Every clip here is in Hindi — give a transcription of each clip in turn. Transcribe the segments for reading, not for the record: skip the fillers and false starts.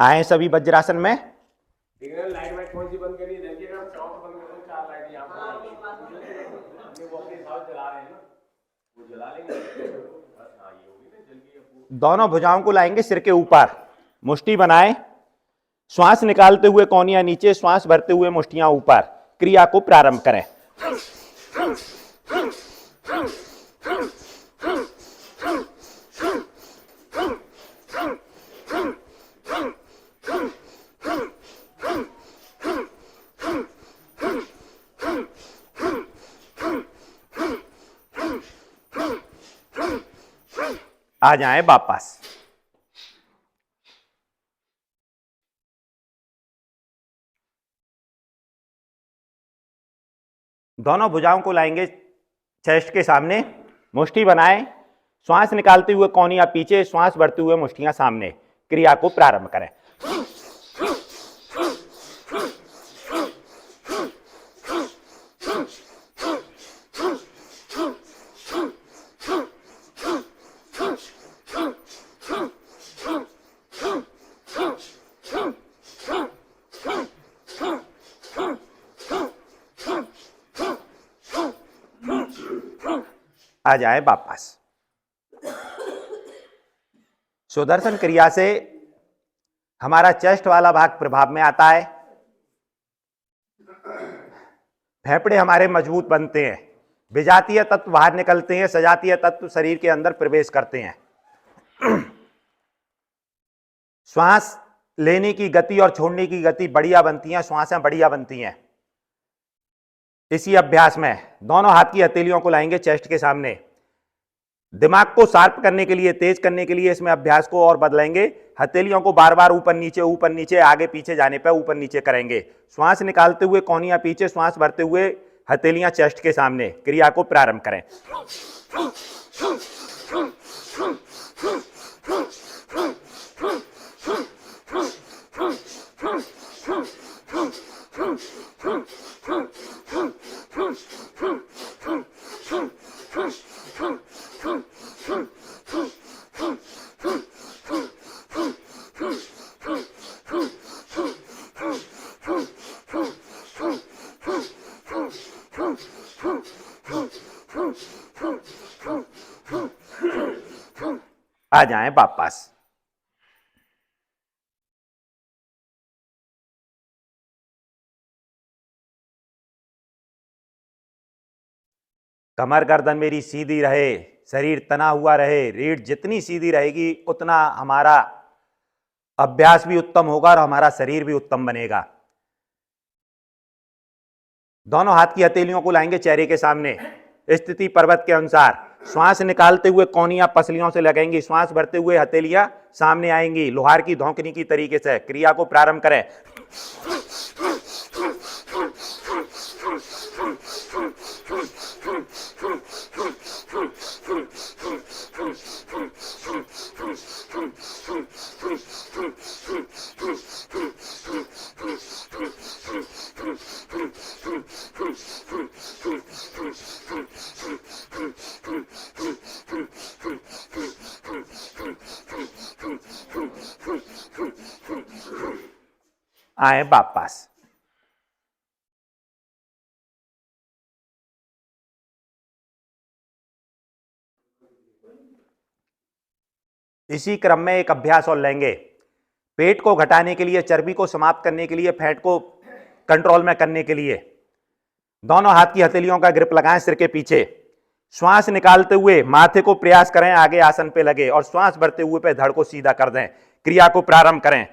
आए सभी वज्रासन में। लाइट वाइट कौन सी बंद करनी है? देखिएगा हम टॉप बंद कर दो, 4 लाइट यहाँ पर अपने वो अपने हिसाब से जला रहे हैं ना, वो जला लेंगे बस। हाँ ये होगी ना जल गई। दोनों भुजाओं को लाएंगे सिर के ऊपर, मुष्टि बनाए, श्वास निकालते हुए कोहनियां नीचे, श्वास भरते हुए मुष्टियां ऊपर। क्रिया को प्रारंभ करें। आ जाएं वापस। दोनों भुजाओं को लाएंगे चेस्ट के सामने, मुष्टि बनाएं, श्वास निकालते हुए कोहनियां पीछे, श्वास भरते हुए मुष्टियां सामने। क्रिया को प्रारंभ करें। आ जाए वापस। सुदर्शन क्रिया से हमारा चेस्ट वाला भाग प्रभाव में आता है, फेफड़े हमारे मजबूत बनते हैं, विजातीय तत्व बाहर निकलते हैं, सजातीय तत्व शरीर के अंदर प्रवेश करते हैं। श्वास लेने की गति और छोड़ने की गति बढ़िया बनती है, श्वासें बढ़िया बनती हैं। इसी अभ्यास में दोनों हाथ की हथेलियों को लाएंगे चेस्ट के सामने। दिमाग को शार्प करने के लिए, तेज करने के लिए इसमें अभ्यास को और बदलेंगे। हथेलियों को बार बार ऊपर नीचे, आगे पीछे जाने पर ऊपर नीचे करेंगे। श्वास निकालते हुए कोहनियां पीछे, श्वास भरते हुए हथेलियां चेस्ट के सामने। क्रिया को प्रारंभ करें। आ जाएं वापस। कमर गर्दन मेरी सीधी रहे, शरीर तना हुआ रहे। रीढ़ जितनी सीधी रहेगी उतना हमारा अभ्यास भी उत्तम होगा और हमारा शरीर भी उत्तम बनेगा। दोनों हाथ की हथेलियों को लाएंगे चेहरे के सामने, स्थिति पर्वत के अनुसार। श्वास निकालते हुए कोहनियां पसलियों से लगेंगी, श्वास भरते हुए हथेलियां सामने आएंगी, लोहार की धौंकनी की तरीके से। क्रिया को प्रारंभ करें। आए वापस। इसी क्रम में एक अभ्यास और लेंगे। पेट को घटाने के लिए, चर्बी को समाप्त करने के लिए, फैट को कंट्रोल में करने के लिए दोनों हाथ की हथेलियों का ग्रिप लगाएं सिर के पीछे। श्वास निकालते हुए माथे को प्रयास करें आगे आसन पे लगे, और श्वास भरते हुए पे धड़ को सीधा कर दें। क्रिया को प्रारंभ करें।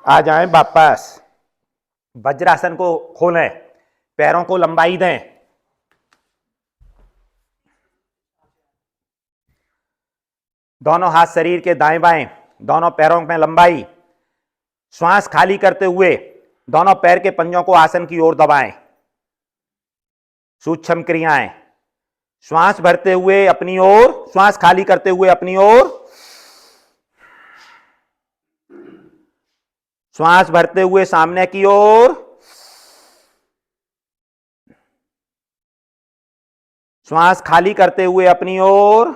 आ जाएं वापस। वज्रासन को खोलें, पैरों को लंबाई दें। दोनों हाथ शरीर के दाएं बाएं, दोनों पैरों में लंबाई। श्वास खाली करते हुए दोनों पैर के पंजों को आसन की ओर दबाएं। सूक्ष्म क्रियाएं। श्वास भरते हुए अपनी ओर, श्वास खाली करते हुए अपनी ओर, श्वास भरते हुए सामने की ओर, श्वास खाली करते हुए अपनी ओर,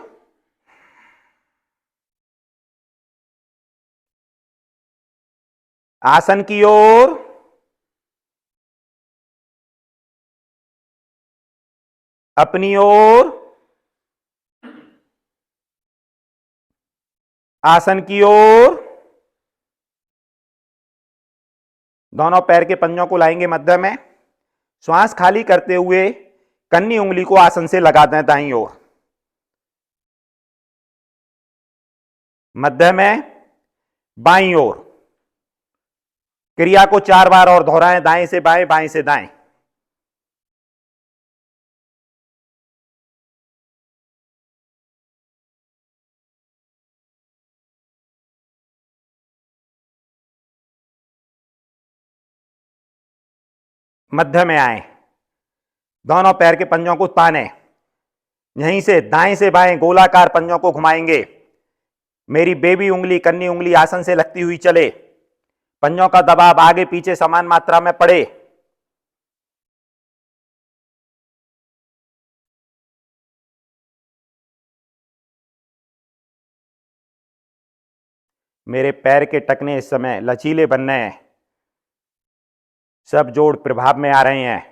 आसन की ओर, अपनी ओर, आसन की ओर। दोनों पैर के पंजों को लाएंगे मध्य में। श्वास खाली करते हुए कन्नी उंगली को आसन से लगा दें दाईं ओर। मध्य में, बाईं ओर। क्रिया को 4 बार और दोहराएं, दाएं से बाएं, बाएं से दाएं। मध्य में आए, दोनों पैर के पंजों को ताने, यहीं से दाएं से बाएं गोलाकार पंजों को घुमाएंगे। मेरी बेबी उंगली, कन्नी उंगली आसन से लगती हुई चले। पंजों का दबाव आगे पीछे समान मात्रा में पड़े। मेरे पैर के टखने इस समय लचीले बन रहे हैं, सब जोड़ प्रभाव में आ रहे हैं।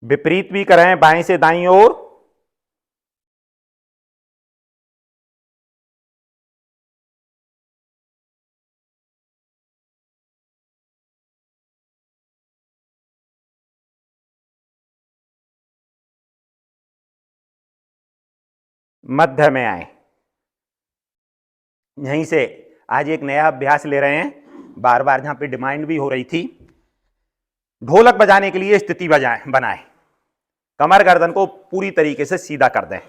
विपरीत भी करें, बाएं से दाईं ओर। मध्य में आए, यहीं से आज एक नया अभ्यास ले रहे हैं, बार बार जहां पे डिमांड भी हो रही थी। ढोलक बजाने के लिए स्थिति बनाएं। कमर गर्दन को पूरी तरीके से सीधा कर दें।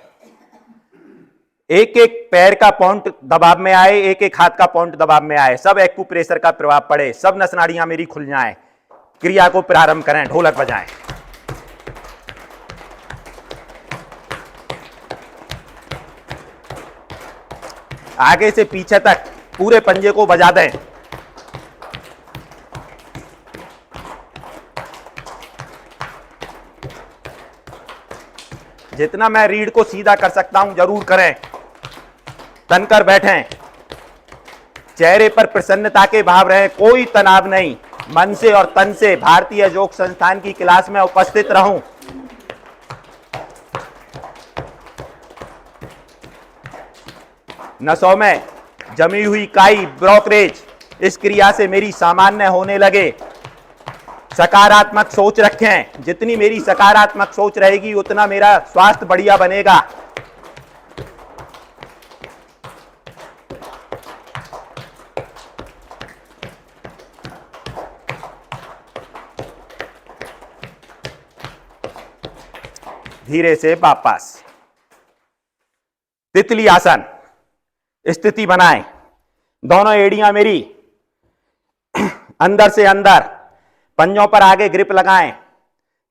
एक एक पैर का पॉइंट दबाव में आए, एक एक हाथ का पॉइंट दबाव में आए, सब एक्यूप्रेशर का प्रभाव पड़े, सब नस नाड़ियां मेरी खुल जाएं। क्रिया को प्रारंभ करें, ढोलक बजाएं। आगे से पीछे तक पूरे पंजे को बजा दें। जितना मैं रीढ़ को सीधा कर सकता हूं जरूर करें। तनकर बैठें, चेहरे पर प्रसन्नता के भाव रहे, कोई तनाव नहीं। मन से और तन से भारतीय योग संस्थान की क्लास में उपस्थित रहूं। नसों में जमी हुई काई, ब्रोकरेज, इस क्रिया से मेरी सामान्य होने लगे। सकारात्मक सोच रखें, जितनी मेरी सकारात्मक सोच रहेगी उतना मेरा स्वास्थ्य बढ़िया बनेगा। धीरे से वापस तितली आसन स्थिति बनाएं। दोनों एड़ियां मेरी अंदर से अंदर, पंजों पर आगे ग्रिप लगाएं।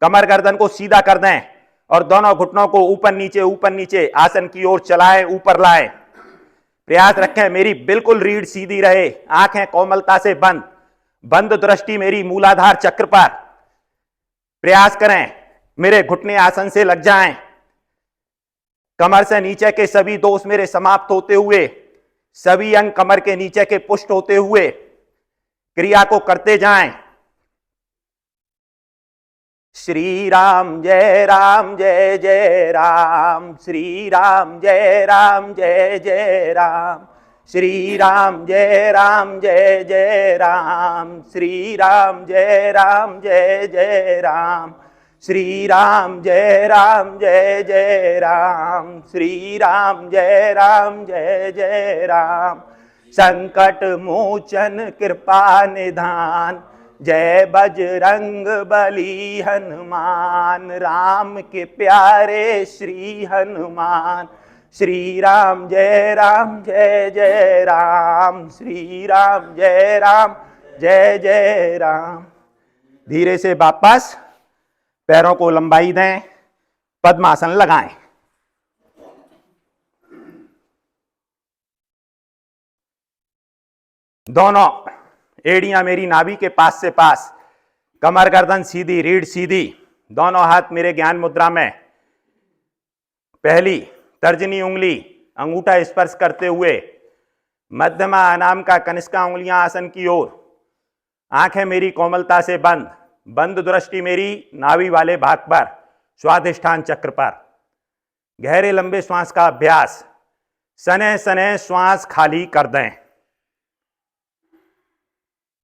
कमर गर्दन को सीधा कर दें और दोनों घुटनों को ऊपर नीचे आसन की ओर चलाएं, ऊपर लाएं। प्रयास रखें मेरी बिल्कुल रीढ़ सीधी रहे, आंखें कोमलता से बंद, बंद दृष्टि मेरी मूलाधार चक्र पर। प्रयास करें मेरे घुटने आसन से लग जाएं। कमर से नीचे के सभी दोष मेरे समाप्त होते हुए, सभी अंग कमर के नीचे के पुष्ट होते हुए क्रिया को करते जाएं। श्री राम जय राम जय जय राम, श्री राम जय राम जय जय राम, श्री राम जय राम जय जय राम, श्री राम जय राम जय जय राम, श्री राम जय जय राम, श्री राम जय जय राम। संकट मोचन कृपा निधान, जय बजरंग बली हनुमान। राम के प्यारे श्री हनुमान, श्री राम जय जय राम, श्री राम जय जय राम। धीरे से वापस पैरों को लंबाई दें, पद्मासन लगाएं। दोनों एड़ियां मेरी नाभि के पास से पास, कमर गर्दन सीधी, रीढ़ सीधी, दोनों हाथ मेरे ज्ञान मुद्रा में। पहली तर्जनी उंगली अंगूठा स्पर्श करते हुए, मध्यमा अनाम का कनिष्का उंगलियां आसन की ओर, आंखें मेरी कोमलता से बंद, बंद दृष्टि मेरी नाभि वाले भाग पर, स्वाधिष्ठान चक्र पर। गहरे लंबे श्वास का अभ्यास, सने सने श्वास खाली कर दें।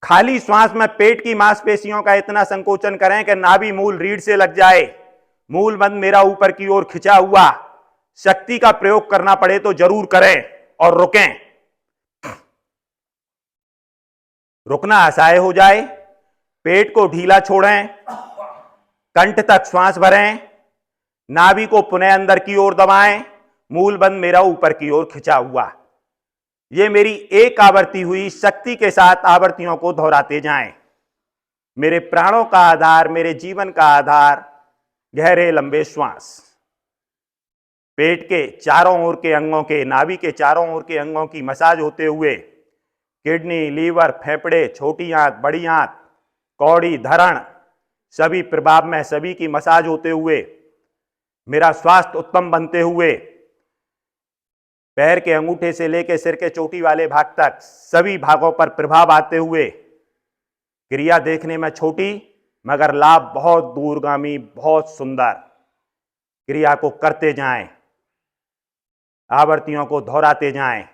खाली श्वास में पेट की मांसपेशियों का इतना संकोचन करें कि नाभि मूल रीढ़ से लग जाए, मूल बंद मेरा ऊपर की ओर खिंचा हुआ। शक्ति का प्रयोग करना पड़े तो जरूर करें और रुकें। रुकना असहाय हो जाए, पेट को ढीला छोड़ें, कंठ तक श्वास भरें, नाभि को पुनः अंदर की ओर दबाएं, मूल बंद मेरा ऊपर की ओर खिंचा हुआ। ये मेरी एक आवृत्ति हुई, शक्ति के साथ आवृत्तियों को दोहराते जाएं। मेरे प्राणों का आधार, मेरे जीवन का आधार गहरे लंबे श्वास। पेट के चारों ओर के अंगों के, नाभि के चारों ओर के अंगों की मसाज होते हुए, किडनी, लीवर, फेफड़े, छोटी आंत, बड़ी आंत, कौड़ी, धरण, सभी प्रभाव में सभी की मसाज होते हुए, मेरा स्वास्थ्य उत्तम बनते हुए, पैर के अंगूठे से लेकर सिर के चोटी वाले भाग तक सभी भागों पर प्रभाव आते हुए, क्रिया देखने में छोटी मगर लाभ बहुत दूरगामी, बहुत सुंदर। क्रिया को करते जाएं, आवृत्तियों को दोहराते जाएं।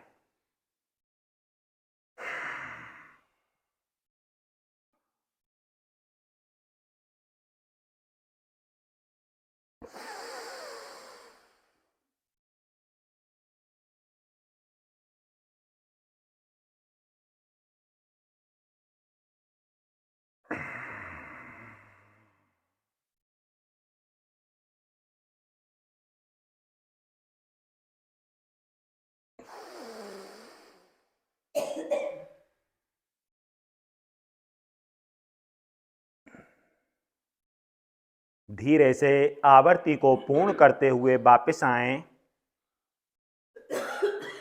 धीरे से आवृत्ति को पूर्ण करते हुए वापस आएं।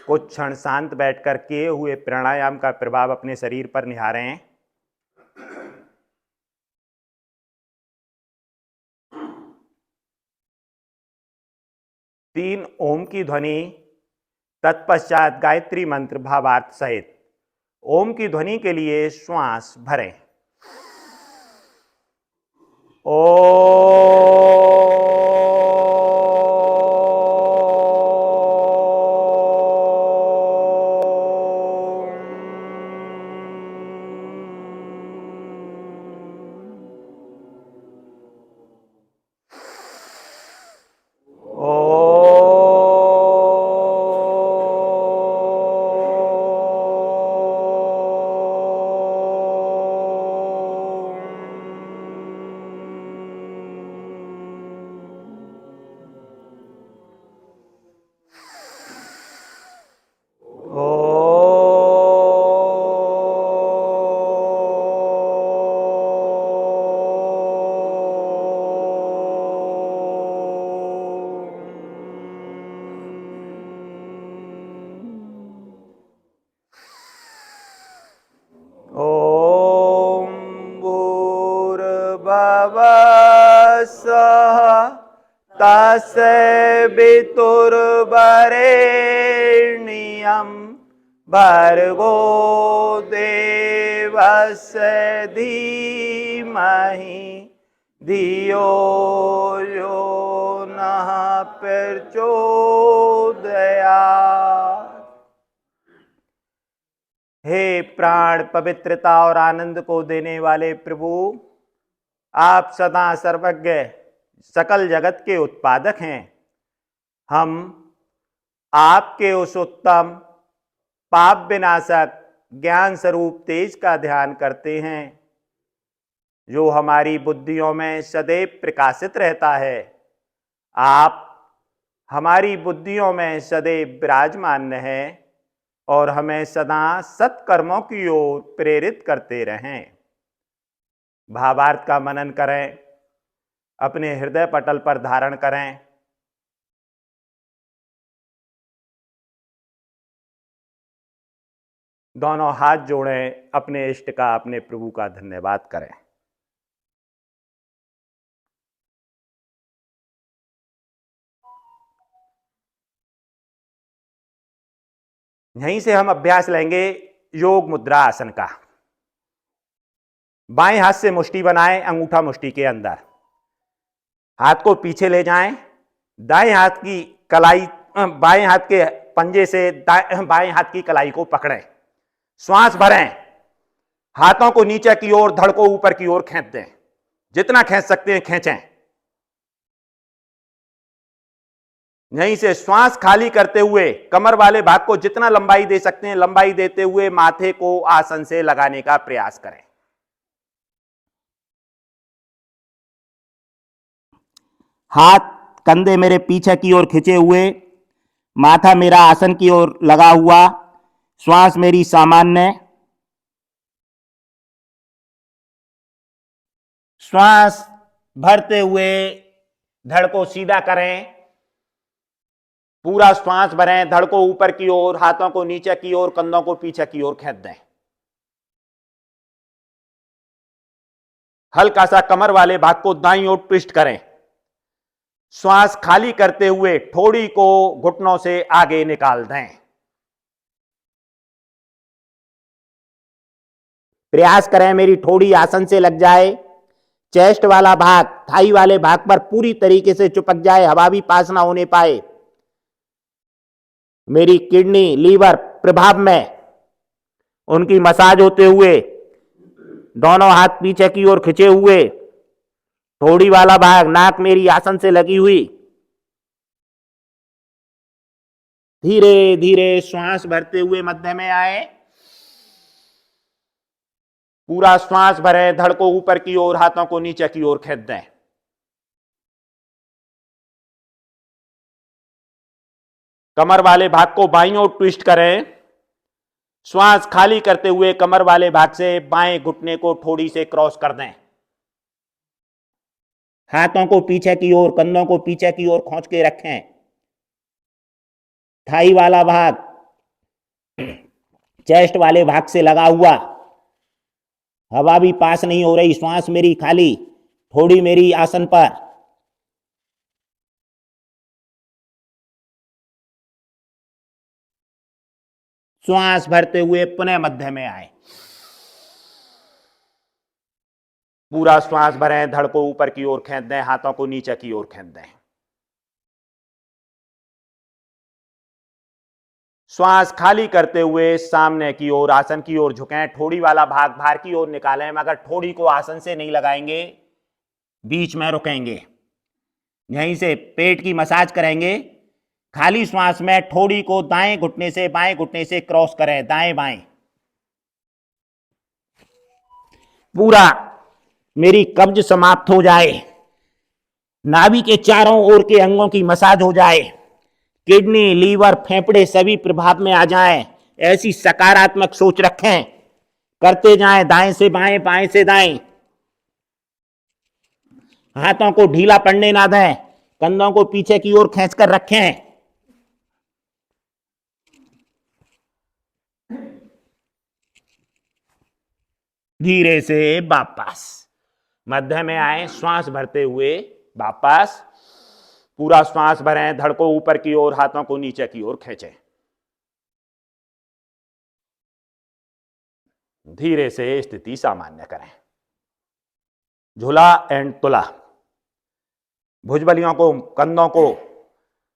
कुछ क्षण शांत बैठकर किए हुए प्राणायाम का प्रभाव अपने शरीर पर निहारें। तीन ओम की ध्वनि, तत्पश्चात गायत्री मंत्र भावार्थ सहित। ओम की ध्वनि के लिए श्वास भरें। तस्वितुर्वरेण्यं भर्गो देवस्य धीमहि धियो यो नः प्रचोदयात्। हे प्राण पवित्रता और आनंद को देने वाले प्रभु, आप सदा सर्वज्ञ, सकल जगत के उत्पादक हैं। हम आपके उस उत्तम पाप विनाशक ज्ञान स्वरूप तेज का ध्यान करते हैं जो हमारी बुद्धियों में सदैव प्रकाशित रहता है। आप हमारी बुद्धियों में सदैव विराजमान हैं और हमें सदा सत्कर्मों की ओर प्रेरित करते रहें। भावार्थ का मनन करें, अपने हृदय पटल पर धारण करें। दोनों हाथ जोड़ें, अपने इष्ट का, अपने प्रभु का धन्यवाद करें। यहीं से हम अभ्यास लेंगे योग मुद्रा आसन का। बाएं हाथ से मुष्टि बनाएं, अंगूठा मुष्टि के अंदर, हाथ को पीछे ले जाएं, दाएं हाथ की कलाई, बाएं हाथ के पंजे से बाएं हाथ की कलाई को पकड़ें, श्वास भरें, हाथों को नीचे की ओर, धड़ को ऊपर की ओर खींच दें, जितना खींच सकते हैं खींचें। यहीं से श्वास खाली करते हुए कमर वाले भाग को जितना लंबाई दे सकते हैं लंबाई देते हुए माथे को आसन से लगाने का प्रयास करें। हाथ कंधे मेरे पीछे की ओर खिंचे हुए, माथा मेरा आसन की ओर लगा हुआ, श्वास मेरी सामान्य। श्वास भरते हुए धड़ को सीधा करें, पूरा श्वास भरें, धड़ को ऊपर की ओर, हाथों को नीचे की ओर, कंधों को पीछे की ओर खींच दें। हल्का सा कमर वाले भाग को दाईं ओर ट्विस्ट करें। श्वास खाली करते हुए ठोड़ी को घुटनों से आगे निकाल दें। प्रयास करें मेरी ठोड़ी आसन से लग जाए, चेस्ट वाला भाग थाई वाले भाग पर पूरी तरीके से चिपक जाए, हवा भी पास ना होने पाए। मेरी किडनी, लीवर प्रभाव में उनकी मसाज होते हुए, दोनों हाथ पीछे की ओर खिंचे हुए, ठोड़ी वाला भाग, नाक मेरी आसन से लगी हुई। धीरे धीरे श्वास भरते हुए मध्य में आए, पूरा श्वास भरें, धड़ को ऊपर की ओर, हाथों को नीचे की ओर खींच दें। कमर वाले भाग को बाईं ओर ट्विस्ट करें। श्वास खाली करते हुए कमर वाले भाग से बाएं घुटने को ठोड़ी से क्रॉस कर दें। हाथों को पीछे की ओर, कंधों को पीछे की ओर खींच के रखें। थाई वाला भाग चेस्ट वाले भाग से लगा हुआ, हवा भी पास नहीं हो रही, श्वास मेरी खाली, ठोड़ी मेरी आसन पर। श्वास भरते हुए पुनः मध्य में आए, पूरा श्वास भरें, धड़ को ऊपर की ओर खींच दें, हाथों को नीचे की ओर खींच दें। श्वास खाली करते हुए सामने की ओर, आसन की ओर झुकें, ठोड़ी वाला भाग बाहर की ओर निकालें, मगर ठोड़ी को आसन से नहीं लगाएंगे, बीच में रुकेंगे। यहीं से पेट की मसाज करेंगे। खाली श्वास में ठोड़ी को दाएं घुटने से बाएं घुटने से क्रॉस करें, दाएं बाएं। पूरा मेरी कब्ज समाप्त हो जाए, नाभि के चारों ओर के अंगों की मसाज हो जाए, किडनी, लीवर, फेफड़े सभी प्रभाव में आ जाएं। ऐसी सकारात्मक सोच रखें, करते जाएं, दाएं से बाएं, बाएं से दाएं। हाथों को ढीला पड़ने ना दें, कंधों को पीछे की ओर खींचकर रखें। धीरे से वापस मध्य में आए, श्वास भरते हुए वापस, पूरा श्वास भरें, धड़ को ऊपर की ओर, हाथों को नीचे की ओर खींचें। धीरे से स्थिति सामान्य करें। झूला एंड तुला। भुजबलियों को, कंधों को,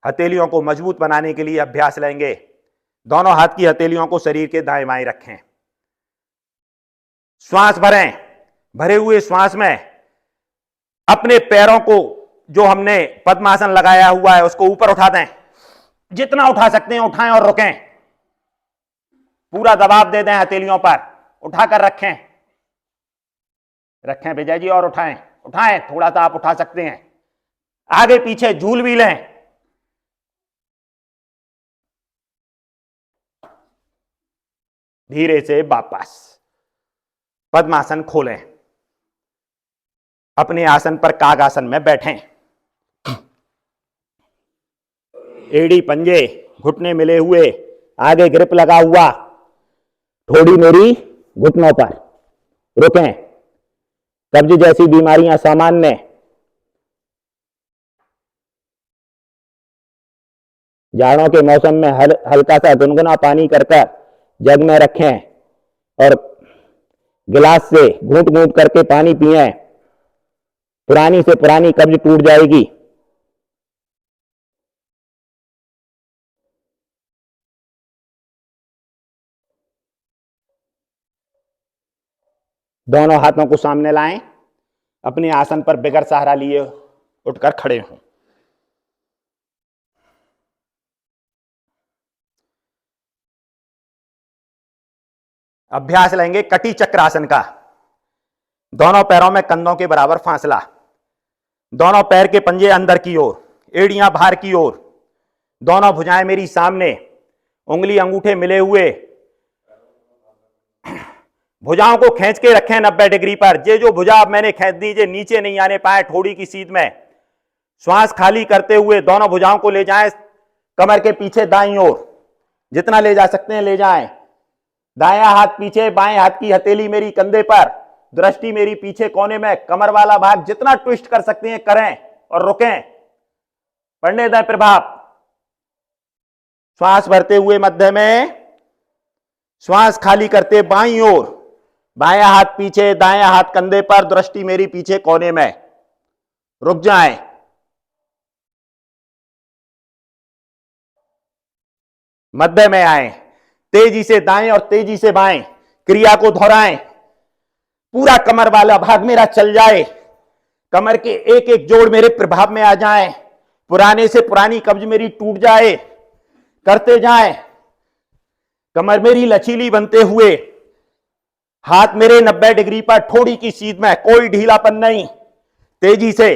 हथेलियों को मजबूत बनाने के लिए अभ्यास लेंगे। दोनों हाथ की हथेलियों को शरीर के दाएं बाएं रखें। श्वास भरें, भरे हुए श्वास में अपने पैरों को जो हमने पद्मासन लगाया हुआ है उसको ऊपर उठा दें, जितना उठा सकते हैं उठाएं और रुकें। पूरा दबाव दे दें हथेलियों पर, उठाकर रखें, रखें विजय जी, और उठाएं, उठाएं, थोड़ा सा आप उठा सकते हैं, आगे पीछे झूल भी लें। धीरे से वापस पद्मासन खोलें, अपने आसन पर कागासन में बैठें। एड़ी पंजे घुटने मिले हुए, आगे ग्रिप लगा हुआ, ठोड़ी मेरी घुटनों पर, रुकें। कब्ज जैसी बीमारियां सामान्य, जाड़ों के मौसम में हल्का सा गुनगुना पानी कर जग में रखें और गिलास से घूंट घूंट करके पानी पिएं। पुरानी से पुरानी कब्ज टूट जाएगी। दोनों हाथों को सामने लाएं, अपने आसन पर बगैर सहारा लिए उठकर खड़े हों। अभ्यास लेंगे कटी चक्रासन का। दोनों पैरों में कंधों के बराबर फासला, दोनों पैर के पंजे अंदर की ओर, एड़ियां बाहर की ओर, दोनों भुजाएं मेरी सामने, उंगली अंगूठे मिले हुए, भुजाओं को खींच के रखें 90 डिग्री पर। ये जो भुजा अब मैंने खींच दी, नीचे नहीं आने पाए ठोड़ी की सीध में। श्वास खाली करते हुए दोनों भुजाओं को ले जाएं कमर के पीछे दाईं ओर, जितना ले जा सकते हैं ले जाएं। दायां हाथ पीछे, बाएं हाथ की हथेली मेरी कंधे पर, दृष्टि मेरी पीछे कोने में, कमर वाला भाग जितना ट्विस्ट कर सकते हैं करें और रुकें। पढ़ने दें प्रभाव। श्वास भरते हुए मध्य में, श्वास खाली करते बाईं ओर, बायां हाथ पीछे, दायां हाथ कंधे पर, दृष्टि मेरी पीछे कोने में, रुक जाएं। मध्य में आए, तेजी से दाएं और तेजी से बाएं क्रिया को दोहराएं। पूरा कमर वाला भाग मेरा चल जाए, कमर के एक एक जोड़ मेरे प्रभाव में आ जाएं, पुराने से पुरानी कब्ज मेरी टूट जाए, करते जाएं। कमर मेरी लचीली बनते हुए, हाथ मेरे 90 डिग्री पर ठोड़ी की सीध में, कोई ढीलापन नहीं, तेजी से।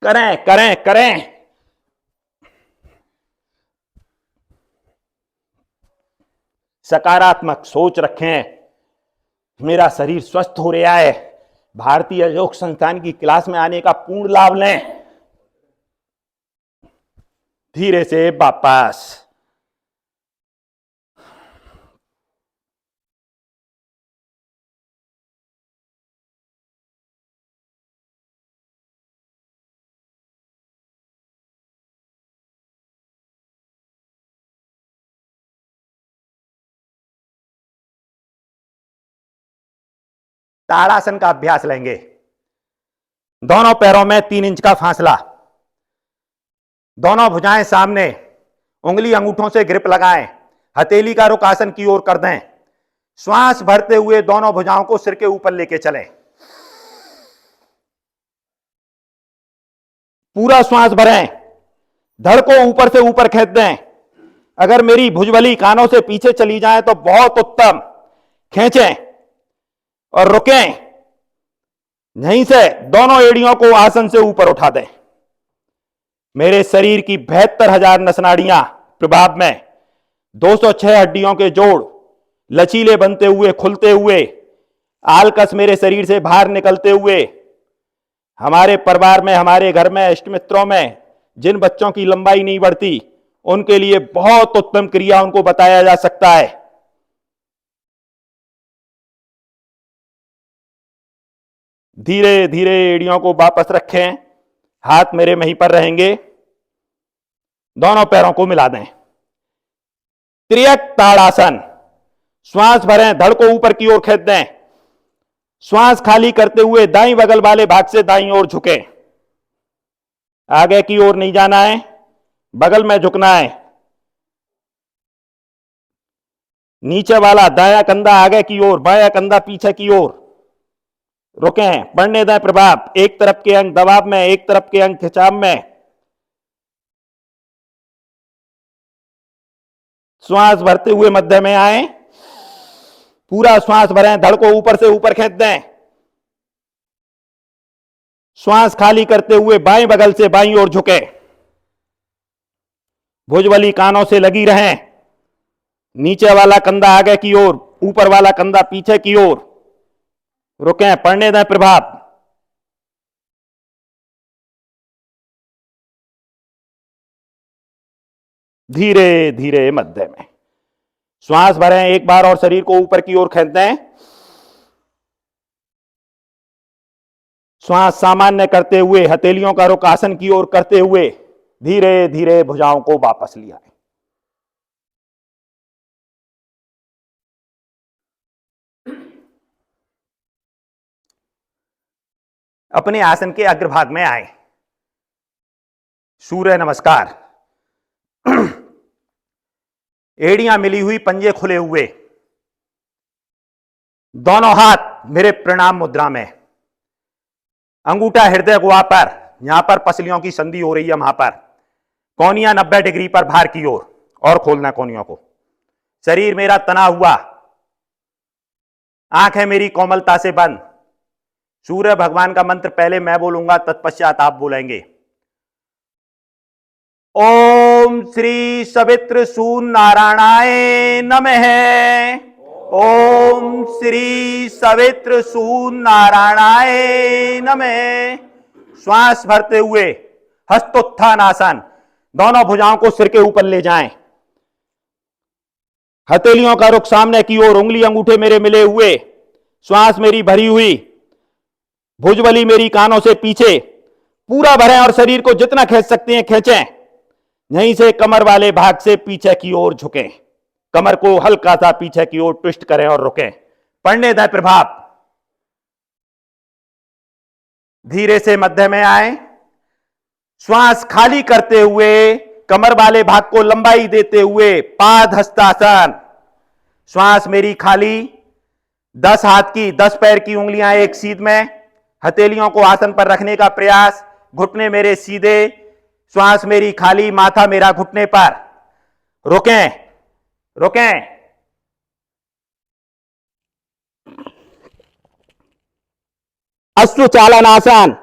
करें करें करें। सकारात्मक सोच रखें, मेरा शरीर स्वस्थ हो रहा है। भारतीय योग संस्थान की क्लास में आने का पूर्ण लाभ लें। धीरे से वापस। ताड़ासन का अभ्यास लेंगे। दोनों पैरों में 3 इंच का फासला, दोनों भुजाएं सामने, उंगली अंगूठों से ग्रिप लगाएं, हथेली का रुख आसन की ओर कर दें। श्वास भरते हुए दोनों भुजाओं को सिर के ऊपर लेके चलें। पूरा श्वास भरें, धड़ को ऊपर से ऊपर खींच दें। अगर मेरी भुजबली कानों से पीछे चली जाए तो बहुत उत्तम, खींचें और रुकें। यहीं से दोनों एड़ियों को आसन से ऊपर उठा दें। मेरे शरीर की 72,000 नसनाड़ियां प्रभाव में, 206 हड्डियों के जोड़ लचीले बनते हुए, खुलते हुए, आलकस मेरे शरीर से बाहर निकलते हुए। हमारे परिवार में, हमारे घर में, इष्ट मित्रों में जिन बच्चों की लंबाई नहीं बढ़ती, उनके लिए बहुत उत्तम क्रिया उनको बताया जा सकता है। धीरे धीरे एड़ियों को वापस रखें, हाथ मेरे वहीं पर रहेंगे। दोनों पैरों को मिला दें। त्रियक ताड़ासन। श्वास भरें, धड़ को ऊपर की ओर खींच दें। श्वास खाली करते हुए दाईं बगल वाले भाग से दाईं ओर झुकें। आगे की ओर नहीं जाना है, बगल में झुकना है। नीचे वाला दायां कंधा आगे की ओर, बायां कंधा पीछे की ओर। रुकें, पढ़ने दें प्रभाव। एक तरफ के अंग दबाव में, एक तरफ के अंग खिंचाव में। श्वास भरते हुए मध्य में आए, पूरा श्वास भरें, धड़ को ऊपर से ऊपर खींच दें। श्वास खाली करते हुए बाएं बगल से बाईं ओर झुके, भुजबली कानों से लगी रहें। नीचे वाला कंधा आगे की ओर, ऊपर वाला कंधा पीछे की ओर। रुकें, पढ़ने दें प्रभाव। धीरे धीरे मध्य में श्वास भरें एक बार और शरीर को ऊपर की ओर खींच दें। श्वास सामान्य करते हुए, हथेलियों का रुख आसन की ओर करते हुए धीरे धीरे भुजाओं को वापस लिया। अपने आसन के अग्रभाग में आए, सूर्य नमस्कार। एड़ियां मिली हुई, पंजे खुले हुए, दोनों हाथ मेरे प्रणाम मुद्रा में। अंगूठा हृदय गुहा पर, यहां पर पसलियों की संधि हो रही है, वहां पर कोनियां 90 डिग्री पर बाहर की ओर, और खोलना कोनियों को। शरीर मेरा तना हुआ, आंखें मेरी कोमलता से बंद। सूर्य भगवान का मंत्र पहले मैं बोलूंगा, तत्पश्चात आप बोलेंगे। ओम श्री सवित्र सूर्य नारायणाय नमः। ओम श्री सवित्र सूर्य नारायणाय नमः। श्वास भरते हुए हस्तोत्थान आसन, दोनों भुजाओं को सिर के ऊपर ले जाएं। हथेलियों का रुख सामने की ओर, उंगली अंगूठे मेरे मिले हुए, श्वास मेरी भरी हुई, भुजबली मेरी कानों से पीछे। पूरा भरें और शरीर को जितना खींच सकते हैं खींचें। यहीं से कमर वाले भाग से पीछे की ओर झुकें, कमर को हल्का सा पीछे की ओर ट्विस्ट करें और रुकें। पढ़ने दें प्रभाव। धीरे से मध्य में आए, श्वास खाली करते हुए कमर वाले भाग को लंबाई देते हुए पाद हस्तासन। श्वास मेरी खाली, 10 हाथ की 10 पैर की उंगलियां एक सीध में, हथेलियों को आसन पर रखने का प्रयास, घुटने मेरे सीधे, श्वास मेरी खाली, माथा मेरा घुटने पर। रुकें, रुकें। अश्वचालन आसन।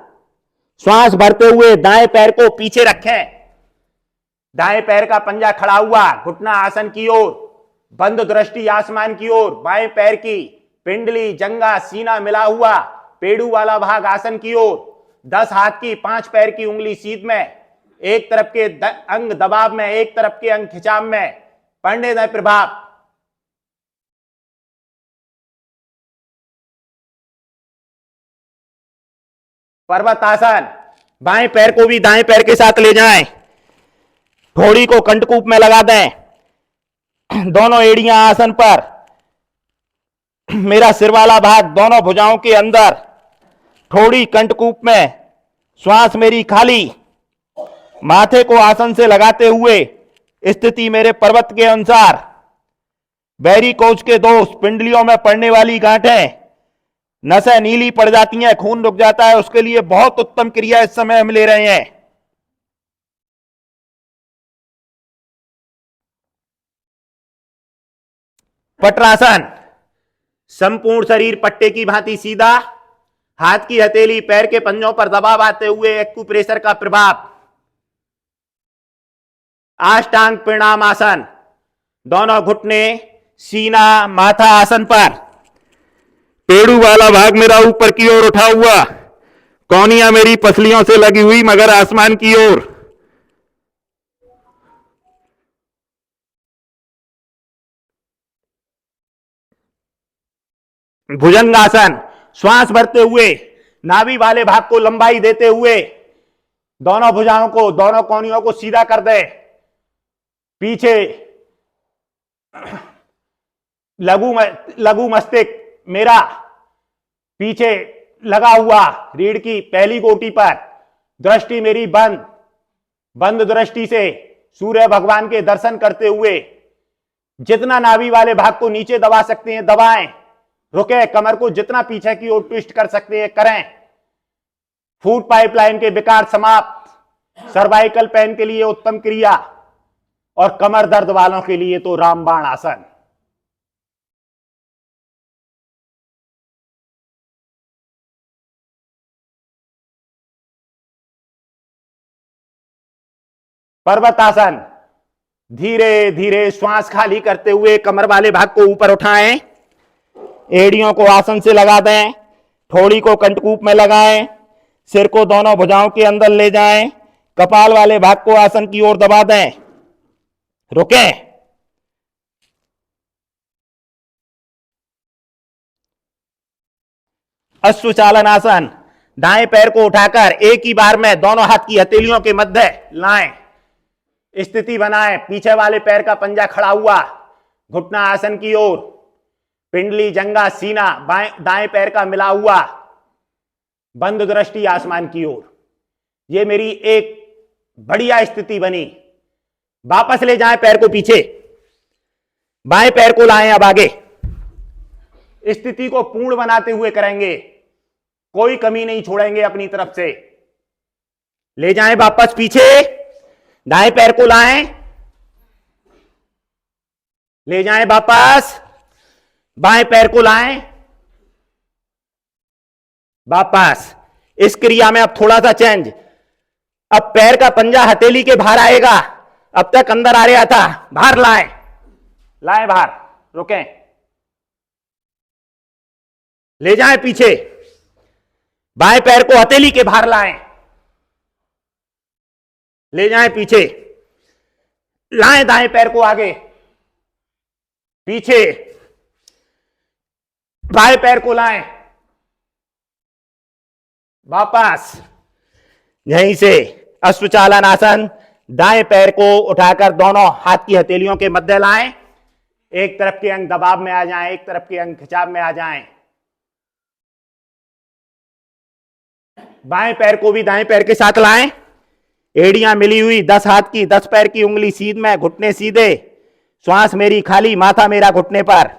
श्वास भरते हुए दाएं पैर को पीछे रखें, दाएं पैर का पंजा खड़ा हुआ, घुटना आसन की ओर, बंद दृष्टि आसमान की ओर। बाएं पैर की पिंडली, जंगा, सीना मिला हुआ, पेड़ू वाला भाग आसन की ओर। 10 हाथ की 5 पैर की उंगली सीध में, एक तरफ के अंग दबाव में, एक तरफ के अंग खिंचाव में। पढ़ने दें प्रभाव। पर्वतासन। बाएं पैर को भी दाएं पैर के साथ ले जाएं, ठोड़ी को कंठकूप में लगा दें, दोनों एड़ियां आसन पर, मेरा सिर वाला भाग दोनों भुजाओं के अंदर, ठोड़ी कंठकूप में। श्वास मेरी खाली, माथे को आसन से लगाते हुए स्थिति मेरे पर्वत के अनुसार। बैरी कोच के दोष, पिंडलियों में पड़ने वाली गांठें, नसें नीली पड़ जाती हैं, खून रुक जाता है, उसके लिए बहुत उत्तम क्रिया इस समय हम ले रहे हैं। पटरासन। संपूर्ण शरीर पट्टे की भांति सीधा, हाथ की हथेली पैर के पंजों पर दबाव आते हुए एक्यूप्रेशर का प्रभाव। अष्टांग प्रणाम आसन। दोनों घुटने, सीना, माथा आसन पर, पेड़ू वाला भाग मेरा ऊपर की ओर उठा हुआ, कौनियां मेरी पसलियों से लगी हुई मगर आसमान की ओर। भुजंगासन। श्वास भरते हुए नाभि वाले भाग को लंबाई देते हुए दोनों भुजाओं को, दोनों कोनियों को सीधा कर दे। पीछे लघु मस्तिष्क मेरा पीछे लगा हुआ, रीढ़ की पहली गोटी पर। दृष्टि मेरी बंद दृष्टि से सूर्य भगवान के दर्शन करते हुए जितना नाभि वाले भाग को नीचे दबा सकते हैं दबाएं, रुके, कमर को जितना पीछे की ओर ट्विस्ट कर सकते हैं करें। फूड पाइपलाइन के विकार समाप्त, सर्वाइकल पेन के लिए उत्तम क्रिया और कमर दर्द वालों के लिए तो रामबाण आसन। पर्वतासन, धीरे धीरे श्वास खाली करते हुए कमर वाले भाग को ऊपर उठाएं, एड़ियों को आसन से लगा दें, ठोड़ी को कंठकूप में लगाएं, सिर को दोनों भुजाओं के अंदर ले जाएं, कपाल वाले भाग को आसन की ओर दबा दें, रुकें। अश्वचालन आसन, दाएं पैर को उठाकर एक ही बार में दोनों हाथ की हथेलियों के मध्य लाएं, स्थिति बनाएं, पीछे वाले पैर का पंजा खड़ा हुआ, घुटना आसन की ओर, पिंडली, जंगा, सीना दाएं पैर का मिला हुआ, बंद दृष्टि आसमान की ओर। ये मेरी एक बढ़िया स्थिति बनी। वापस ले जाएं पैर को पीछे, बाएं पैर को लाएं अब आगे, स्थिति को पूर्ण बनाते हुए करेंगे, कोई कमी नहीं छोड़ेंगे अपनी तरफ से। ले जाएं वापस पीछे, दाएं पैर को लाएं, ले जाएं वापस, बाएं पैर को लाएं, वापस। इस क्रिया में अब थोड़ा सा चेंज, अब पैर का पंजा हथेली के बाहर आएगा, अब तक अंदर आ रहा था, बाहर लाएं, लाएं बाहर, रुकें, ले जाएं पीछे, बाएं पैर को हथेली के बाहर लाएं, ले जाएं पीछे, लाएं दाएं पैर को आगे, पीछे, बाएं पैर को लाएं, वापस। यहीं से अश्वचालन आसन, दाएं पैर को उठाकर दोनों हाथ की हथेलियों के मध्य लाएं, एक तरफ के अंग दबाव में आ जाएं, एक तरफ के अंग खिंचाव में आ जाएं। बाएं पैर को भी दाएं पैर के साथ लाएं, एड़ियां मिली हुई, 10 हाथ की 10 पैर की उंगली सीध में, घुटने सीधे, श्वास मेरी खाली, माथा मेरा घुटने पर।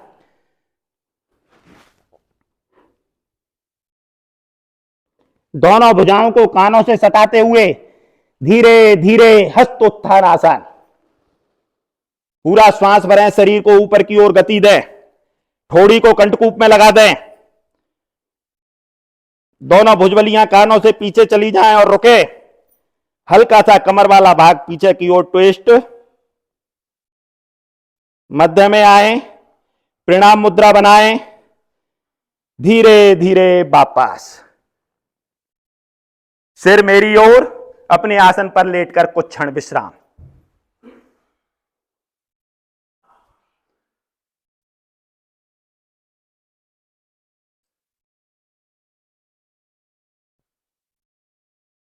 दोनों भुजाओं को कानों से सटाते हुए धीरे धीरे हस्तोत्थान आसन। पूरा श्वास भरें, शरीर को ऊपर की ओर गति दें, ठोड़ी को कंठकूप में लगा दें, दोनों भुजबलियां कानों से पीछे चली जाएं और रुके। हल्का सा कमर वाला भाग पीछे की ओर ट्विस्ट, मध्य में आए, प्रणाम मुद्रा बनाएं, धीरे धीरे वापस। सिर मेरी ओर, अपने आसन पर लेटकर कुछ क्षण विश्राम।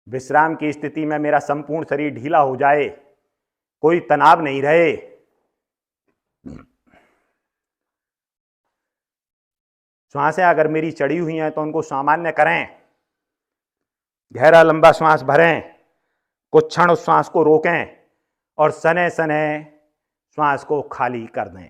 विश्राम की स्थिति में मेरा संपूर्ण शरीर ढीला हो जाए, कोई तनाव नहीं रहे। श्वासें अगर मेरी चढ़ी हुई हैं तो उनको सामान्य करें, गहरा लंबा श्वास भरें, कुछ क्षण उस श्वास को रोकें और सने सने श्वास को खाली कर दें।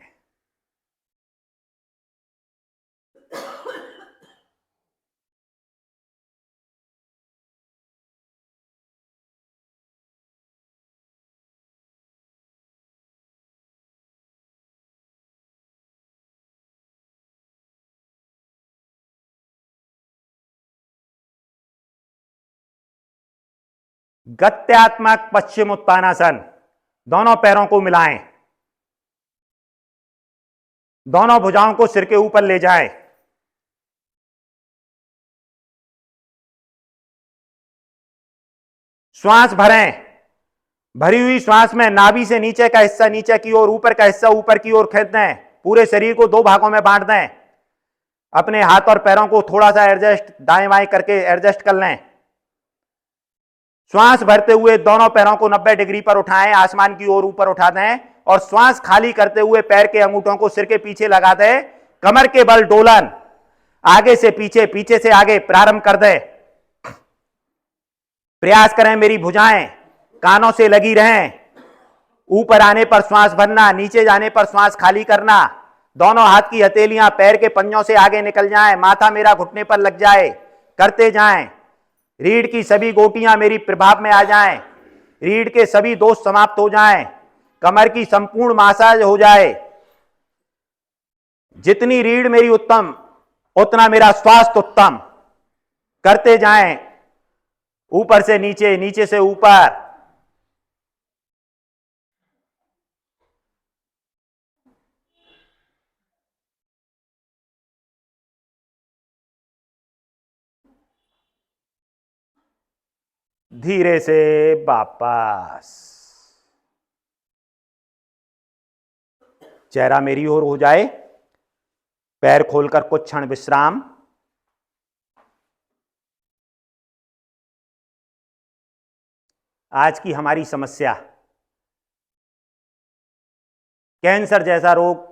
गत्यात्मक पश्चिम उत्तानासन, दोनों पैरों को मिलाएं, दोनों भुजाओं को सिर के ऊपर ले जाएं, श्वास भरें, भरी हुई श्वास में नाभि से नीचे का हिस्सा नीचे की ओर, ऊपर का हिस्सा ऊपर की ओर खींच दें, पूरे शरीर को 2 भागों में बांट दें, अपने हाथ और पैरों को थोड़ा सा एडजस्ट दाएं बाएं करके एडजस्ट कर लें। श्वास भरते हुए दोनों पैरों को 90 डिग्री पर उठाएं, आसमान की ओर ऊपर उठा दें और श्वास खाली करते हुए पैर के अंगूठों को सिर के पीछे लगा दें। कमर के बल डोलन, आगे से पीछे, पीछे से आगे प्रारंभ कर दें। प्रयास करें मेरी भुजाएं कानों से लगी रहें, ऊपर आने पर श्वास भरना, नीचे जाने पर श्वास खाली करना। दोनों हाथ की हथेलियां पैर के पंजों से आगे निकल जाएं, माथा मेरा घुटने पर लग जाए। करते जाएं। रीढ़ की सभी गोटियां मेरी प्रभाव में आ जाएं, रीढ़ के सभी दोष समाप्त हो जाएं, कमर की संपूर्ण मसाज हो जाए। जितनी रीढ़ मेरी उत्तम, उतना मेरा स्वास्थ्य उत्तम। करते जाएं, ऊपर से नीचे, नीचे से ऊपर। धीरे से वापस। चेहरा मेरी ओर हो जाए, पैर खोलकर कुछ क्षण विश्राम। आज की हमारी समस्या कैंसर जैसा रोग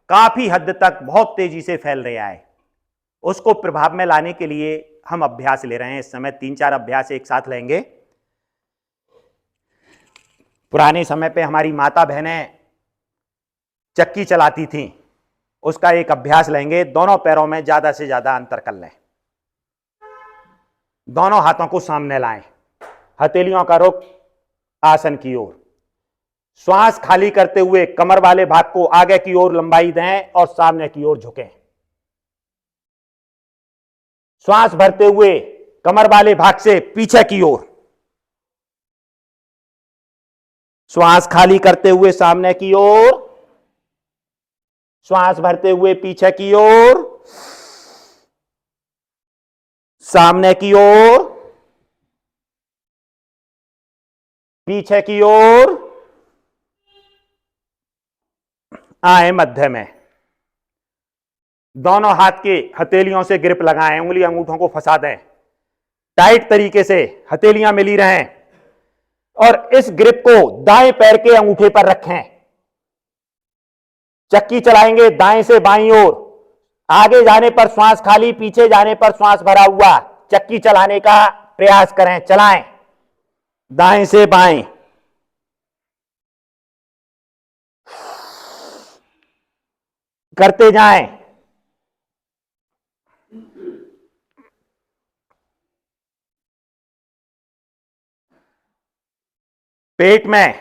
काफी हद तक बहुत तेजी से फैल रहा है। उसको प्रभाव में लाने के लिए हम अभ्यास ले रहे हैं। इस समय 3-4 अभ्यास एक साथ लेंगे। पुराने समय पे हमारी माता बहनें चक्की चलाती थीं, उसका एक अभ्यास लेंगे। दोनों पैरों में ज्यादा से ज्यादा अंतर कर लें, दोनों हाथों को सामने लाएं, हथेलियों का रुख आसन की ओर। श्वास खाली करते हुए कमर वाले भाग को आगे की ओर लंबाई दें और सामने की ओर झुकें। श्वास भरते हुए कमर वाले भाग से पीछे की ओर। श्वास खाली करते हुए सामने की ओर, श्वास भरते हुए पीछे की ओर, सामने की ओर, पीछे की ओर। आए मध्य में। दोनों हाथ के हथेलियों से ग्रिप लगाएं, उंगली अंगूठों को फंसा दें, टाइट तरीके से हथेलियां मिली रहें और इस ग्रिप को दाएं पैर के अंगूठे पर रखें। चक्की चलाएंगे दाएं से बाईं ओर। आगे जाने पर श्वास खाली, पीछे जाने पर श्वास भरा हुआ। चक्की चलाने का प्रयास करें, चलाएं दाएं से बाएं। करते जाएं। पेट में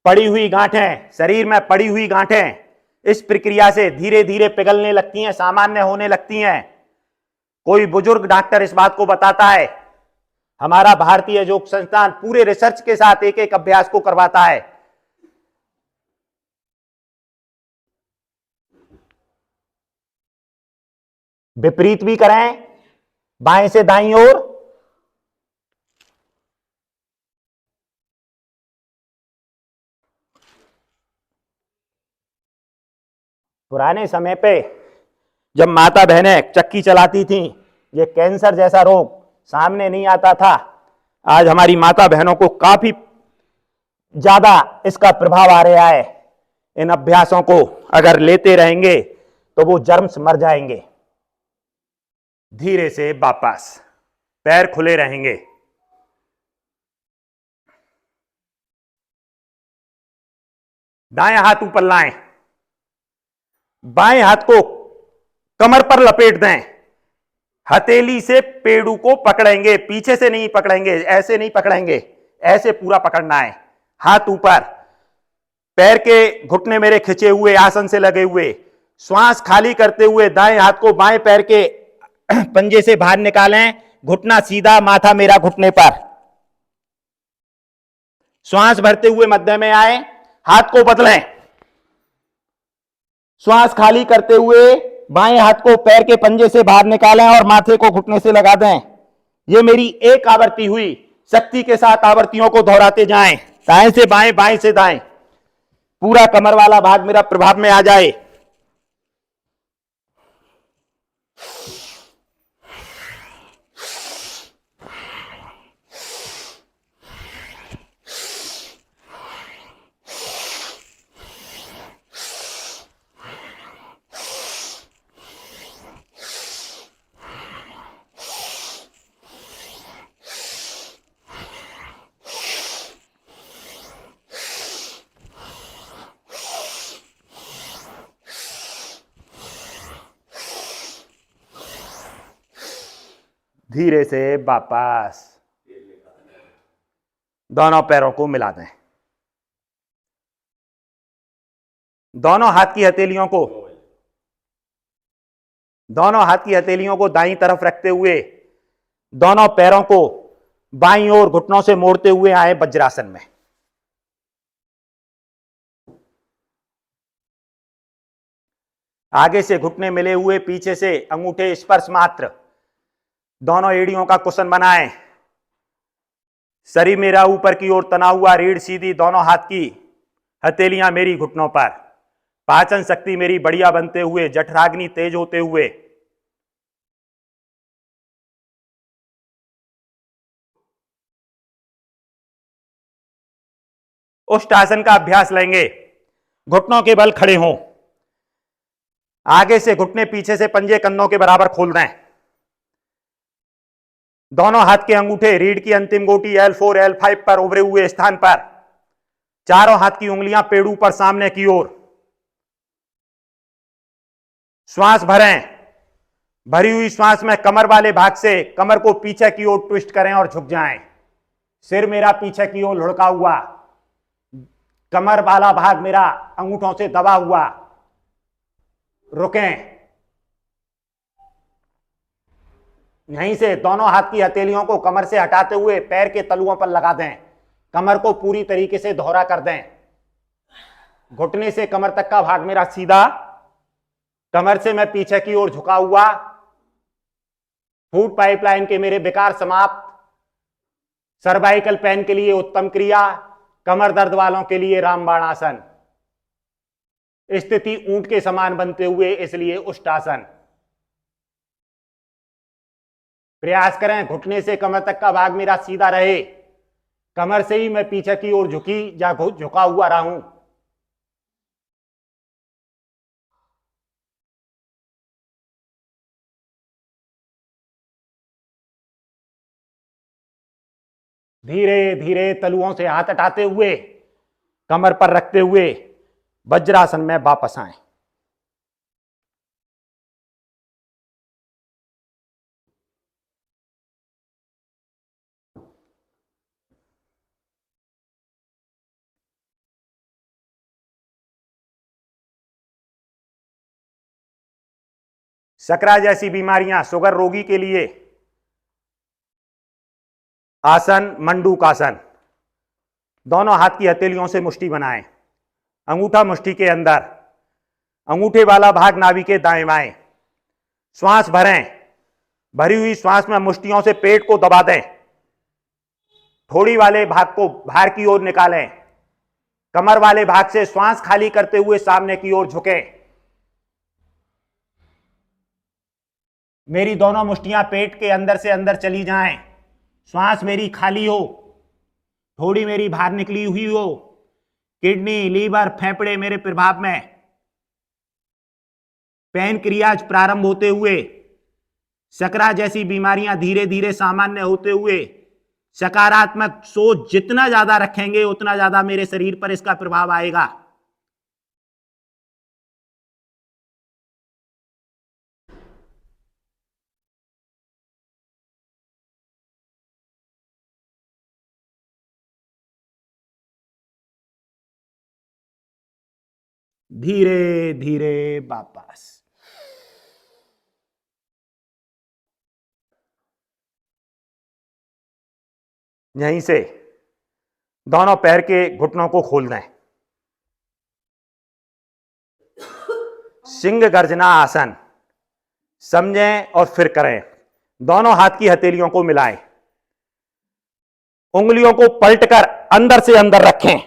पड़ी हुई गांठें, शरीर में पड़ी हुई गांठें इस प्रक्रिया से धीरे धीरे पिघलने लगती हैं, सामान्य होने लगती हैं। कोई बुजुर्ग डॉक्टर इस बात को बताता है। हमारा भारतीय योग संस्थान पूरे रिसर्च के साथ एक एक अभ्यास को करवाता है। विपरीत भी करें, बाएं से दाईं ओर। पुराने समय पे जब माता बहनें चक्की चलाती थीं, ये कैंसर जैसा रोग सामने नहीं आता था। आज हमारी माता बहनों को काफी ज्यादा इसका प्रभाव आ रहा है। इन अभ्यासों को अगर लेते रहेंगे तो वो जर्म्स मर जाएंगे। धीरे से वापस, पैर खुले रहेंगे। दाएं हाथ ऊपर लाएं, बाएं हाथ को कमर पर लपेट दें, हथेली से पेड़ू को पकड़ेंगे, पीछे से नहीं पकड़ेंगे, ऐसे नहीं पकड़ेंगे, ऐसे पूरा पकड़ना है। हाथ ऊपर, पैर के घुटने मेरे खिंचे हुए, आसन से लगे हुए। श्वास खाली करते हुए दाएं हाथ को बाएं पैर के पंजे से बाहर निकालें, घुटना सीधा, माथा मेरा घुटने पर। श्वास भरते हुए मध्य में आए, हाथ को बदलें। श्वास खाली करते हुए बाएं हाथ को पैर के पंजे से बाहर निकालें और माथे को घुटने से लगा दें। यह मेरी एक आवृत्ति हुई। शक्ति के साथ आवृत्तियों को दोहराते जाएं, दाएं से बाएं, बाएं से दाएं। पूरा कमर वाला भाग मेरा प्रभाव में आ जाए। धीरे से वापस दोनों पैरों को मिला दें। दोनों हाथ की हथेलियों को दाईं तरफ रखते हुए दोनों पैरों को बाईं ओर घुटनों से मोड़ते हुए आए वज्रासन में। आगे से घुटने मिले हुए, पीछे से अंगूठे स्पर्श मात्र, दोनों एड़ियों का कुशन बनाएं। शरीर मेरा ऊपर की ओर तना हुआ, रीढ़ सीधी, दोनों हाथ की हथेलियां मेरी घुटनों पर। पाचन शक्ति मेरी बढ़िया बनते हुए, जठराग्नि तेज होते हुए। उष्टासन का अभ्यास लेंगे। घुटनों के बल खड़े हों। आगे से घुटने, पीछे से पंजे कंधों के बराबर खोल दें। दोनों हाथ के अंगूठे रीढ़ की अंतिम गोटी L4 L5 पर उभरे हुए स्थान पर, चारों हाथ की उंगलियां पेड़ू पर सामने की ओर। श्वास भरें। भरी हुई श्वास में कमर वाले भाग से कमर को पीछे की ओर ट्विस्ट करें और झुक जाएं। सिर मेरा पीछे की ओर लुढ़का हुआ, कमर वाला भाग मेरा अंगूठों से दबा हुआ। रुकें। यहीं से दोनों हाथ की हथेलियों को कमर से हटाते हुए पैर के तलुओं पर लगा दें। कमर को पूरी तरीके से दोहरा कर दें। घुटने से कमर तक का भाग मेरा सीधा, कमर से मैं पीछे की ओर झुका हुआ। फूड पाइपलाइन के मेरे विकार समाप्त। सर्वाइकल पेन के लिए उत्तम क्रिया, कमर दर्द वालों के लिए रामबाण आसन। स्थिति ऊंट के समान बनते हुए, इसलिए उष्टासन। प्रयास करें घुटने से कमर तक का भाग मेरा सीधा रहे, कमर से ही मैं पीछे की ओर झुकी या झुका हुआ रहूं। धीरे धीरे तलुओं से हाथ हटाते हुए, कमर पर रखते हुए वज्रासन में वापस आएं। शकरा जैसी बीमारियां, शुगर रोगी के लिए आसन मंडूकासन। दोनों हाथ की हथेलियों से मुष्टि बनाएं। अंगूठा मुष्टि के अंदर, अंगूठे वाला भाग नाभि के दाएं बाएं। श्वास भरें। भरी हुई श्वास में मुष्टियों से पेट को दबा दें। थोड़ी वाले भाग को बाहर की ओर निकालें। कमर वाले भाग से श्वास खाली करते हुए सामने की ओर झुकें। मेरी दोनों मुष्टियां पेट के अंदर से अंदर चली जाएं। श्वास मेरी खाली हो, थोड़ी मेरी बाहर निकली हुई हो। किडनी, लीवर, फेफड़े मेरे प्रभाव में। पैनक्रियाज प्रारंभ होते हुए, शकरा जैसी बीमारियां धीरे धीरे सामान्य होते हुए। सकारात्मक सोच जितना ज्यादा रखेंगे उतना ज्यादा मेरे शरीर पर इसका प्रभाव आएगा। धीरे धीरे वापस। यहीं से दोनों पैर के घुटनों को खोल दें। सिंह गर्जना आसन समझें और फिर करें। दोनों हाथ की हथेलियों को मिलाएं। उंगलियों को पलटकर अंदर से अंदर रखें,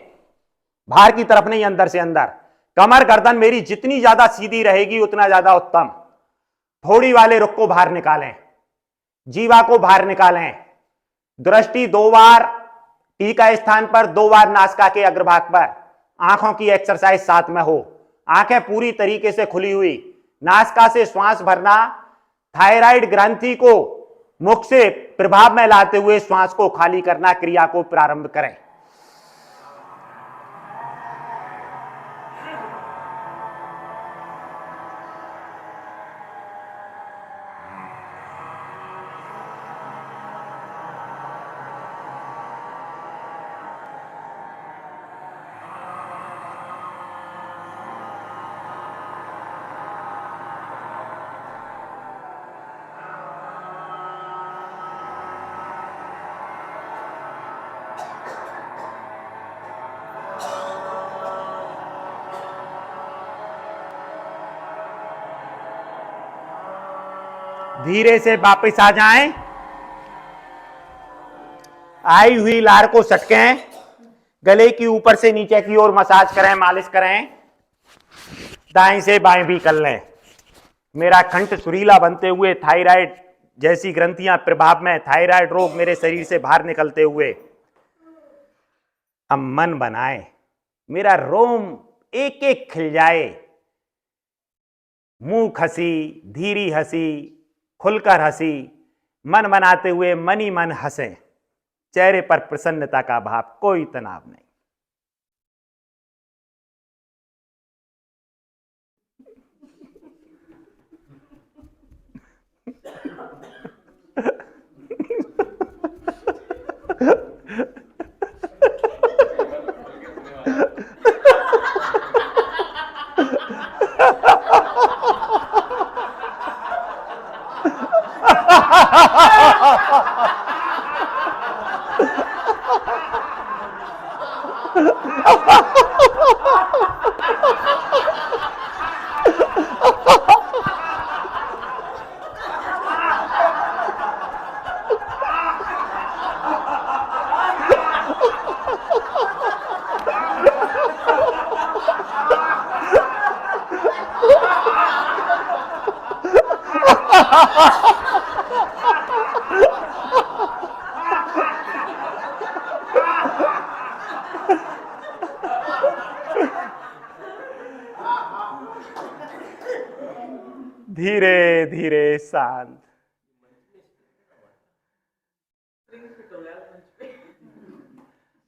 बाहर की तरफ नहीं, अंदर से अंदर। कमर गर्दन मेरी जितनी ज्यादा सीधी रहेगी उतना ज्यादा उत्तम। थोड़ी वाले रुख को बाहर निकालें, जीवा को बाहर निकालें। दृष्टि 2 बार टीका स्थान पर, 2 बार नासिका के अग्रभाग पर। आंखों की एक्सरसाइज साथ में हो। आंखें पूरी तरीके से खुली हुई। नासिका से श्वास भरना, थायराइड ग्रंथि को मुख से प्रभाव में लाते हुए श्वास को खाली करना। क्रिया को प्रारंभ करें। धीरे से वापस आ जाएं। आई हुई लार को सटकें, गले की ऊपर से नीचे की ओर मसाज करें, मालिश करें। दाएं से बाएं भी कर लें। मेरा कंठ सुरीला बनते हुए, थायराइड जैसी ग्रंथियां प्रभाव में, थायराइड रोग मेरे शरीर से बाहर निकलते हुए। अब मन बनाए, मेरा रोम एक एक खिल जाए, मुंह हंसी, धीरी हंसी, खुलकर हंसी, मन बनाते हुए मन ही मन हंसे, चेहरे पर प्रसन्नता का भाव, कोई तनाव नहीं। धीरे धीरे शांत।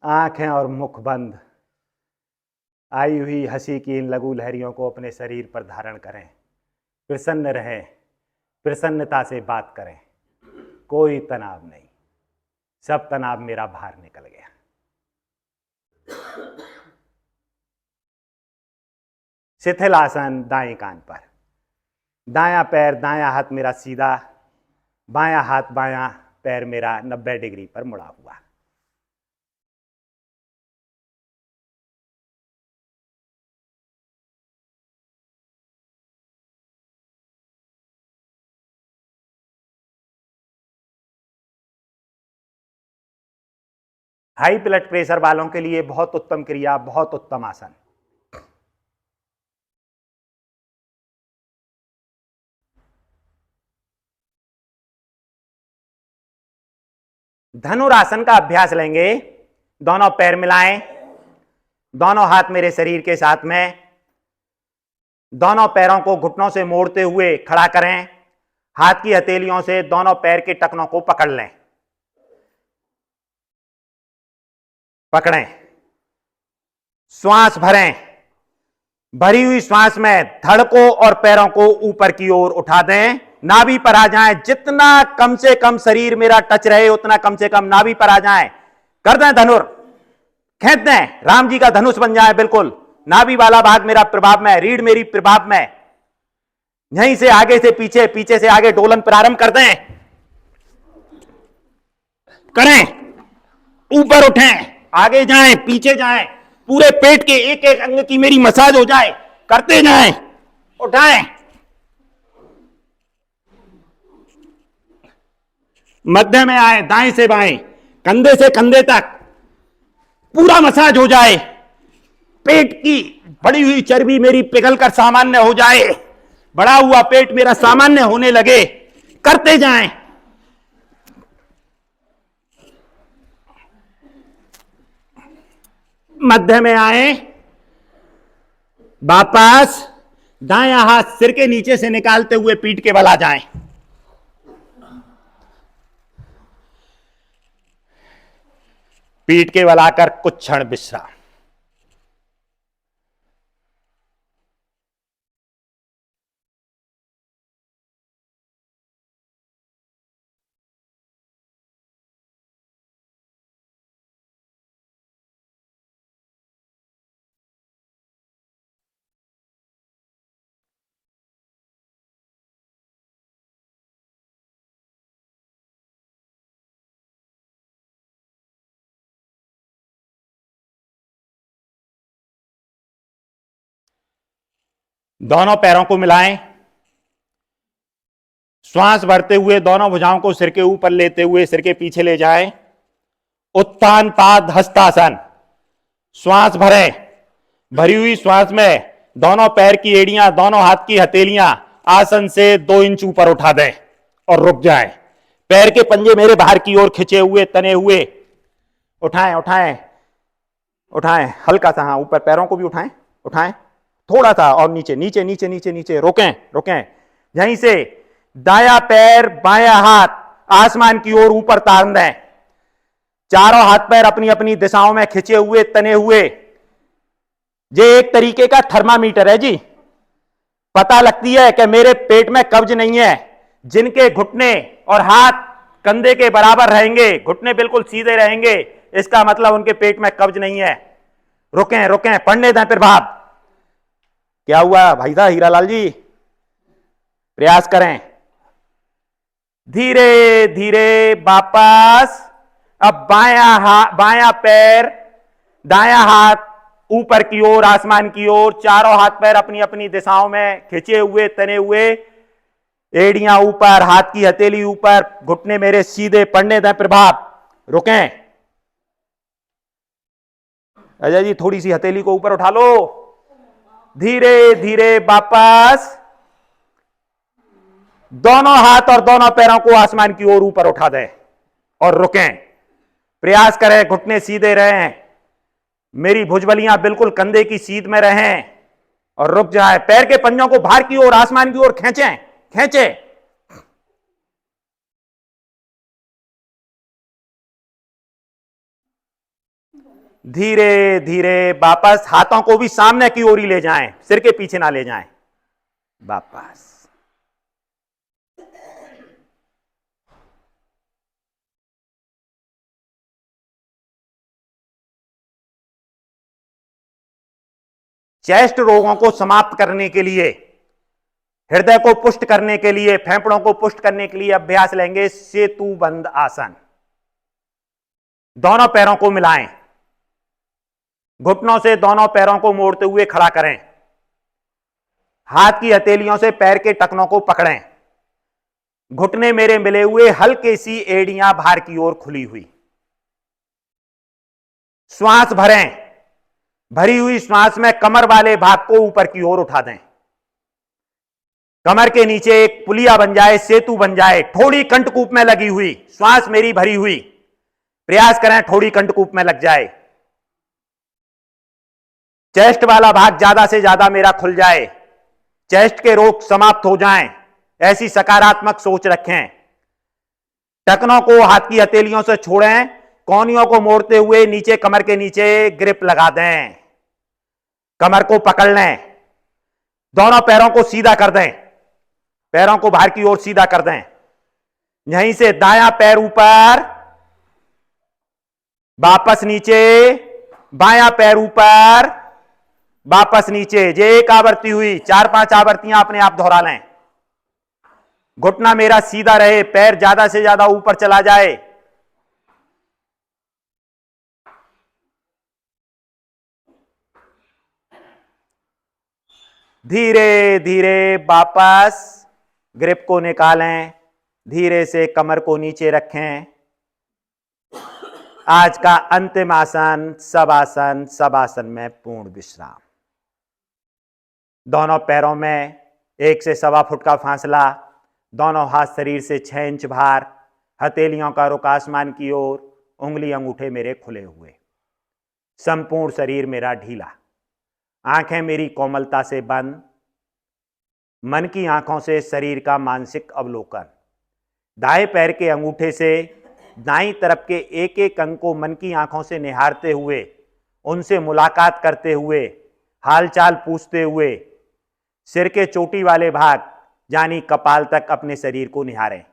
आंखें और मुख बंद। आई हुई हंसी की इन लघु लहरियों को अपने शरीर पर धारण करें। प्रसन्न रहें, प्रसन्नता से बात करें। कोई तनाव नहीं, सब तनाव मेरा बाहर निकल गया। शिथिल आसन दाएं कान पर, दायां पैर दायां हाथ मेरा सीधा, बायां हाथ बायां पैर मेरा 90 डिग्री पर मुड़ा हुआ। हाई ब्लड प्रेशर वालों के लिए बहुत उत्तम क्रिया, बहुत उत्तम आसन। धनुरासन का अभ्यास लेंगे। दोनों पैर मिलाएं, दोनों हाथ मेरे शरीर के साथ में, दोनों पैरों को घुटनों से मोड़ते हुए खड़ा करें। हाथ की हथेलियों से दोनों पैर के टखनों को पकड़ लें। पकड़ें, श्वास भरें। भरी हुई श्वास में धड़कों और पैरों को ऊपर की ओर उठा दें। नाभि पर आ जाएं। जितना कम से कम शरीर मेरा टच रहे उतना कम से कम नाभि पर आ जाएं। कर दें धनुर, खींच दें, राम जी का धनुष बन जाए। बिल्कुल नाभि वाला भाग मेरा प्रभाव में, रीढ़ मेरी प्रभाव में। यहीं से आगे से पीछे, पीछे से आगे डोलन प्रारंभ कर दें। करें, ऊपर उठें, आगे जाएं, पीछे जाएं, पूरे पेट के एक एक अंग की मेरी मसाज हो जाए। करते जाएं, उठाएं, मध्य में आए, दाएं से बाएं, कंधे से कंधे तक पूरा मसाज हो जाए। पेट की बढ़ी हुई चर्बी मेरी पिघलकर सामान्य हो जाए। बढ़ा हुआ पेट मेरा सामान्य होने लगे। करते जाएं। मध्य में आए, वापस दायां हाथ सिर के नीचे से निकालते हुए पीठ के बल आ जाएं। पीठ के बल आकर कुछ क्षण विश्राम। दोनों पैरों को मिलाएं। श्वास भरते हुए दोनों भुजाओं को सिर के ऊपर लेते हुए सिर के पीछे ले जाएं। उत्थान पाद हस्तासन। श्वास भरें। भरी हुई श्वास में दोनों पैर की एड़ियां, दोनों हाथ की हथेलियां आसन से 2 इंच ऊपर उठा दें और रुक जाएं। पैर के पंजे मेरे बाहर की ओर खिंचे हुए, तने हुए। उठाएं उठाएं उठाएं, हल्का सा, हाँ, ऊपर पैरों को भी उठाएं, उठाएं थोड़ा सा, और नीचे नीचे नीचे नीचे नीचे, रोकें रोकें। यहीं से दाया पैर बायां हाथ आसमान की ओर ऊपर तान दें। चारों हाथ पैर अपनी अपनी दिशाओं में खिंचे हुए, तने हुए। ये एक तरीके का थर्मामीटर है जी। पता लगती है कि मेरे पेट में कब्ज नहीं है। जिनके घुटने और हाथ कंधे के बराबर रहेंगे, घुटने बिल्कुल सीधे रहेंगे, इसका मतलब उनके पेट में कब्ज नहीं है। रुकें रुकें, पढ़ने दें प्रभाव। क्या हुआ भाई साहब हीरालाल जी? प्रयास करें। धीरे धीरे वापस। अब बायां पैर, दायां हाथ ऊपर की ओर, आसमान की ओर, चारों हाथ पैर अपनी अपनी दिशाओं में खिंचे हुए, तने हुए। एड़ियां ऊपर, हाथ की हथेली ऊपर, घुटने मेरे सीधे, पढ़ने दें प्रभाव। रुकें। अजय जी थोड़ी सी हथेली को ऊपर उठा लो। धीरे धीरे वापस। दोनों हाथ और दोनों पैरों को आसमान की ओर ऊपर उठा दें और रुकें। प्रयास करें घुटने सीधे रहें, मेरी भुजबलियां बिल्कुल कंधे की सीध में रहें, और रुक जाए। पैर के पंजों को बाहर की ओर, आसमान की ओर खींचें खींचें। धीरे धीरे वापस। हाथों को भी सामने की ओर ही ले जाएं, सिर के पीछे ना ले जाएं। वापस। चेस्ट रोगों को समाप्त करने के लिए, हृदय को पुष्ट करने के लिए, फेफड़ों को पुष्ट करने के लिए अभ्यास लेंगे सेतु बंद आसन। दोनों पैरों को मिलाएं, घुटनों से दोनों पैरों को मोड़ते हुए खड़ा करें। हाथ की हथेलियों से पैर के टखनों को पकड़ें। घुटने मेरे मिले हुए, हल्की सी एड़ियां बाहर की ओर खुली हुई। श्वास भरें। भरी हुई श्वास में कमर वाले भाग को ऊपर की ओर उठा दें। कमर के नीचे एक पुलिया बन जाए, सेतु बन जाए। ठोड़ी कंठकूप में लगी हुई, श्वास मेरी भरी हुई। प्रयास करें ठोड़ी कंठकूप में लग जाए। चेस्ट वाला भाग ज्यादा से ज्यादा मेरा खुल जाए, चेस्ट के रोग समाप्त हो जाएं, ऐसी सकारात्मक सोच रखें। टखनों को हाथ की हथेलियों से छोड़ें, कोहनियों को मोड़ते हुए नीचे कमर के नीचे ग्रिप लगा दें। कमर को पकड़ लें। दोनों पैरों को सीधा कर दें, पैरों को बाहर की ओर सीधा कर दें। यहीं से दायां पैर ऊपर, वापस नीचे, बायां पैर ऊपर, वापस नीचे। ये एक आवृत्ति हुई, 4-5 आवृत्तियां अपने आप दोहरा लें। घुटना मेरा सीधा रहे, पैर ज्यादा से ज्यादा ऊपर चला जाए। धीरे धीरे वापस। ग्रिप को निकालें, धीरे से कमर को नीचे रखें। आज का अंतिम आसन शवासन, शवासन में पूर्ण विश्राम। दोनों पैरों में 1 से 1.25 फुट का फासला, दोनों हाथ शरीर से 6 इंच बाहर, हथेलियों का रुख आसमान की ओर, उंगली अंगूठे मेरे खुले हुए, संपूर्ण शरीर मेरा ढीला, आंखें मेरी कोमलता से बंद। मन की आंखों से शरीर का मानसिक अवलोकन। दाएं पैर के अंगूठे से दाईं तरफ के एक एक अंग को मन की आंखों से निहारते हुए, उनसे मुलाकात करते हुए, हालचाल पूछते हुए, सिर के चोटी वाले भाग यानी कपाल तक अपने शरीर को निहारें।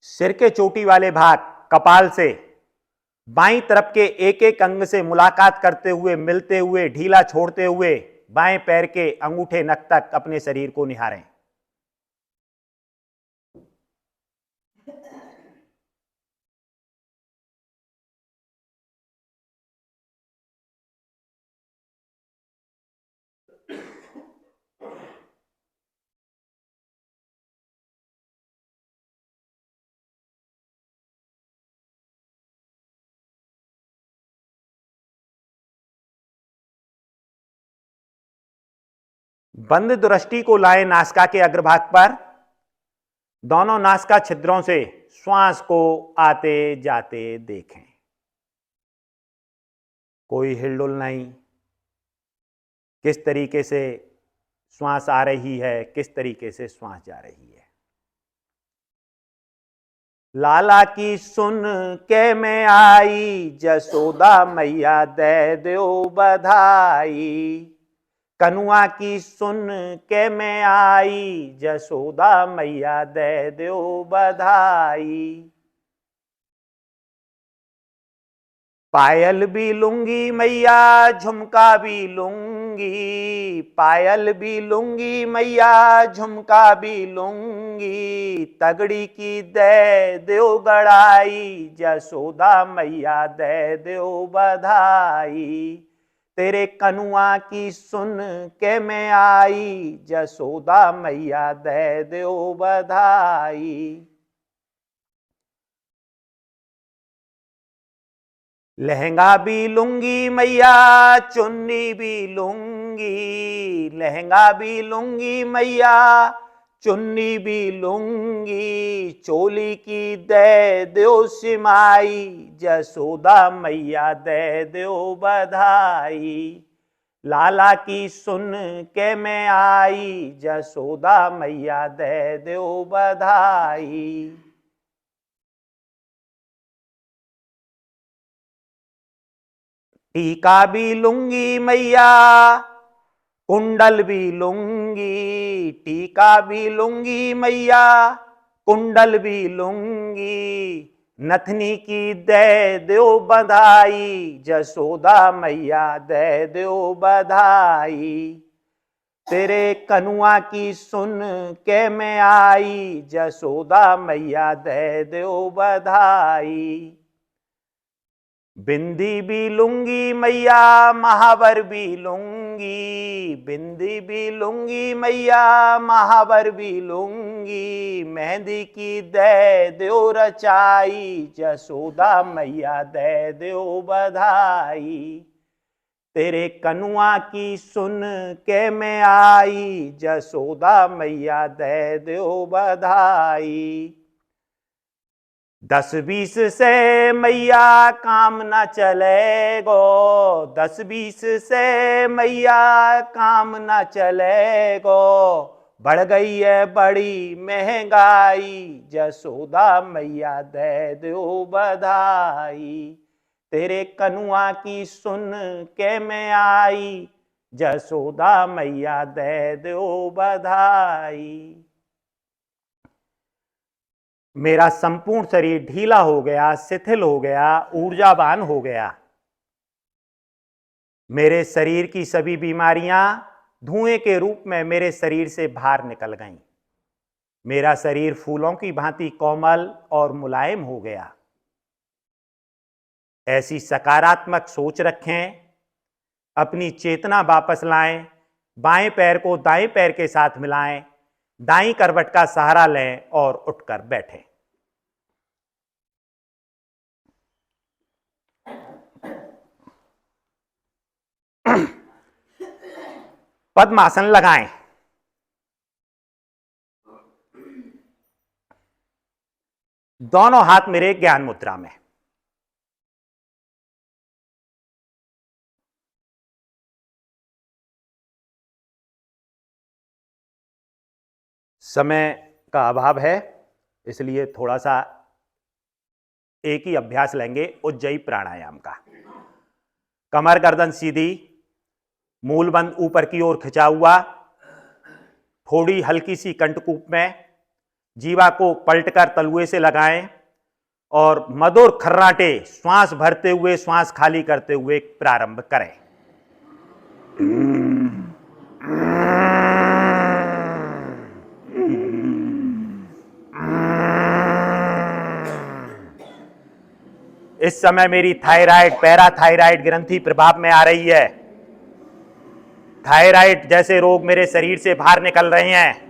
सिर के चोटी वाले भाग कपाल से बाईं तरफ के एक एक अंग से मुलाकात करते हुए, मिलते हुए, ढीला छोड़ते हुए बाएं पैर के अंगूठे नख तक अपने शरीर को निहारें। बंद दृष्टि को लाएं नासिका के अग्रभाग पर। दोनों नासिका छिद्रों से श्वास को आते जाते देखें। कोई हिलडुल नहीं। किस तरीके से श्वास आ रही है, किस तरीके से श्वास जा रही है। लाला की सुन के मैं आई, जसोदा मैया दे दो बधाई। कनुआ की सुन के मैं आई, जसोदा मैया दे दो बधाई। पायल भी लूंगी मैया, झुमका भी लूंगी। पायल भी लूंगी मैया, झुमका भी लूंगी। तगड़ी की दे दो गड़ाई, जसोदा मैया दे दो बधाई। तेरे कनुआ की सुन के मैं आई, जसोदा मैया दे दो बधाई। लहंगा भी लूंगी मैया, चुन्नी भी लूंगी। लहंगा भी लूंगी मैया, चुन्नी भी लूंगी। चोली की दे दो सिमाई, जसोदा मैया दे दो बधाई। लाला की सुन के मैं आई, जसोदा मैया दे दो बधाई। टीका भी लूंगी मैया, कुंडल भी लूंगी। टीका भी लूंगी मैया, कुंडल भी लूंगी। नथनी की दे दो बधाई, जसोदा मैया दे दो बधाई। तेरे कनुआ की सुन के मैं आई, जसोदा मैया दे दो बधाई। बिंदी भी लूंगी मैया, महावर भी लूंगी। बिंदी भी लूंगी मैया, महावर भी लूंगी। मेहंदी की दे दो रचाई, जसोदा मैया दे दो बधाई। तेरे कनुआ की सुन के मैं आई, जसोदा मैया दे दो बधाई। 10-20 से मैया काम न चलेगो। 10-20 से मैया काम न चलेगो। बढ़ गई है बड़ी महंगाई, जसोदा मैया दे दो बधाई। तेरे कनुआ की सुन के मैं आई, जसोदा मैया दे दो बधाई। मेरा संपूर्ण शरीर ढीला हो गया, शिथिल हो गया, ऊर्जावान हो गया। मेरे शरीर की सभी बीमारियां धुएं के रूप में मेरे शरीर से बाहर निकल गईं। मेरा शरीर फूलों की भांति कोमल और मुलायम हो गया। ऐसी सकारात्मक सोच रखें। अपनी चेतना वापस लाएं। बाएं पैर को दाएं पैर के साथ मिलाएं। दाईं करवट का सहारा लें और उठकर बैठें। पद्मासन लगाएं। दोनों हाथ मेरे ज्ञान मुद्रा में। समय का अभाव है, इसलिए थोड़ा सा एक ही अभ्यास लेंगे उज्जयी प्राणायाम का। कमर गर्दन सीधी, मूलबंद ऊपर की ओर खिंचा हुआ, थोड़ी हल्की सी कंठकूप में। जीवा को पलटकर तलुए से लगाएं। और मधुर खर्राटे श्वास भरते हुए श्वास खाली करते हुए प्रारंभ करें। इस समय मेरी थायराइड पैराथायराइड ग्रंथि प्रभाव में आ रही है। थायराइड जैसे रोग मेरे शरीर से बाहर निकल रहे हैं।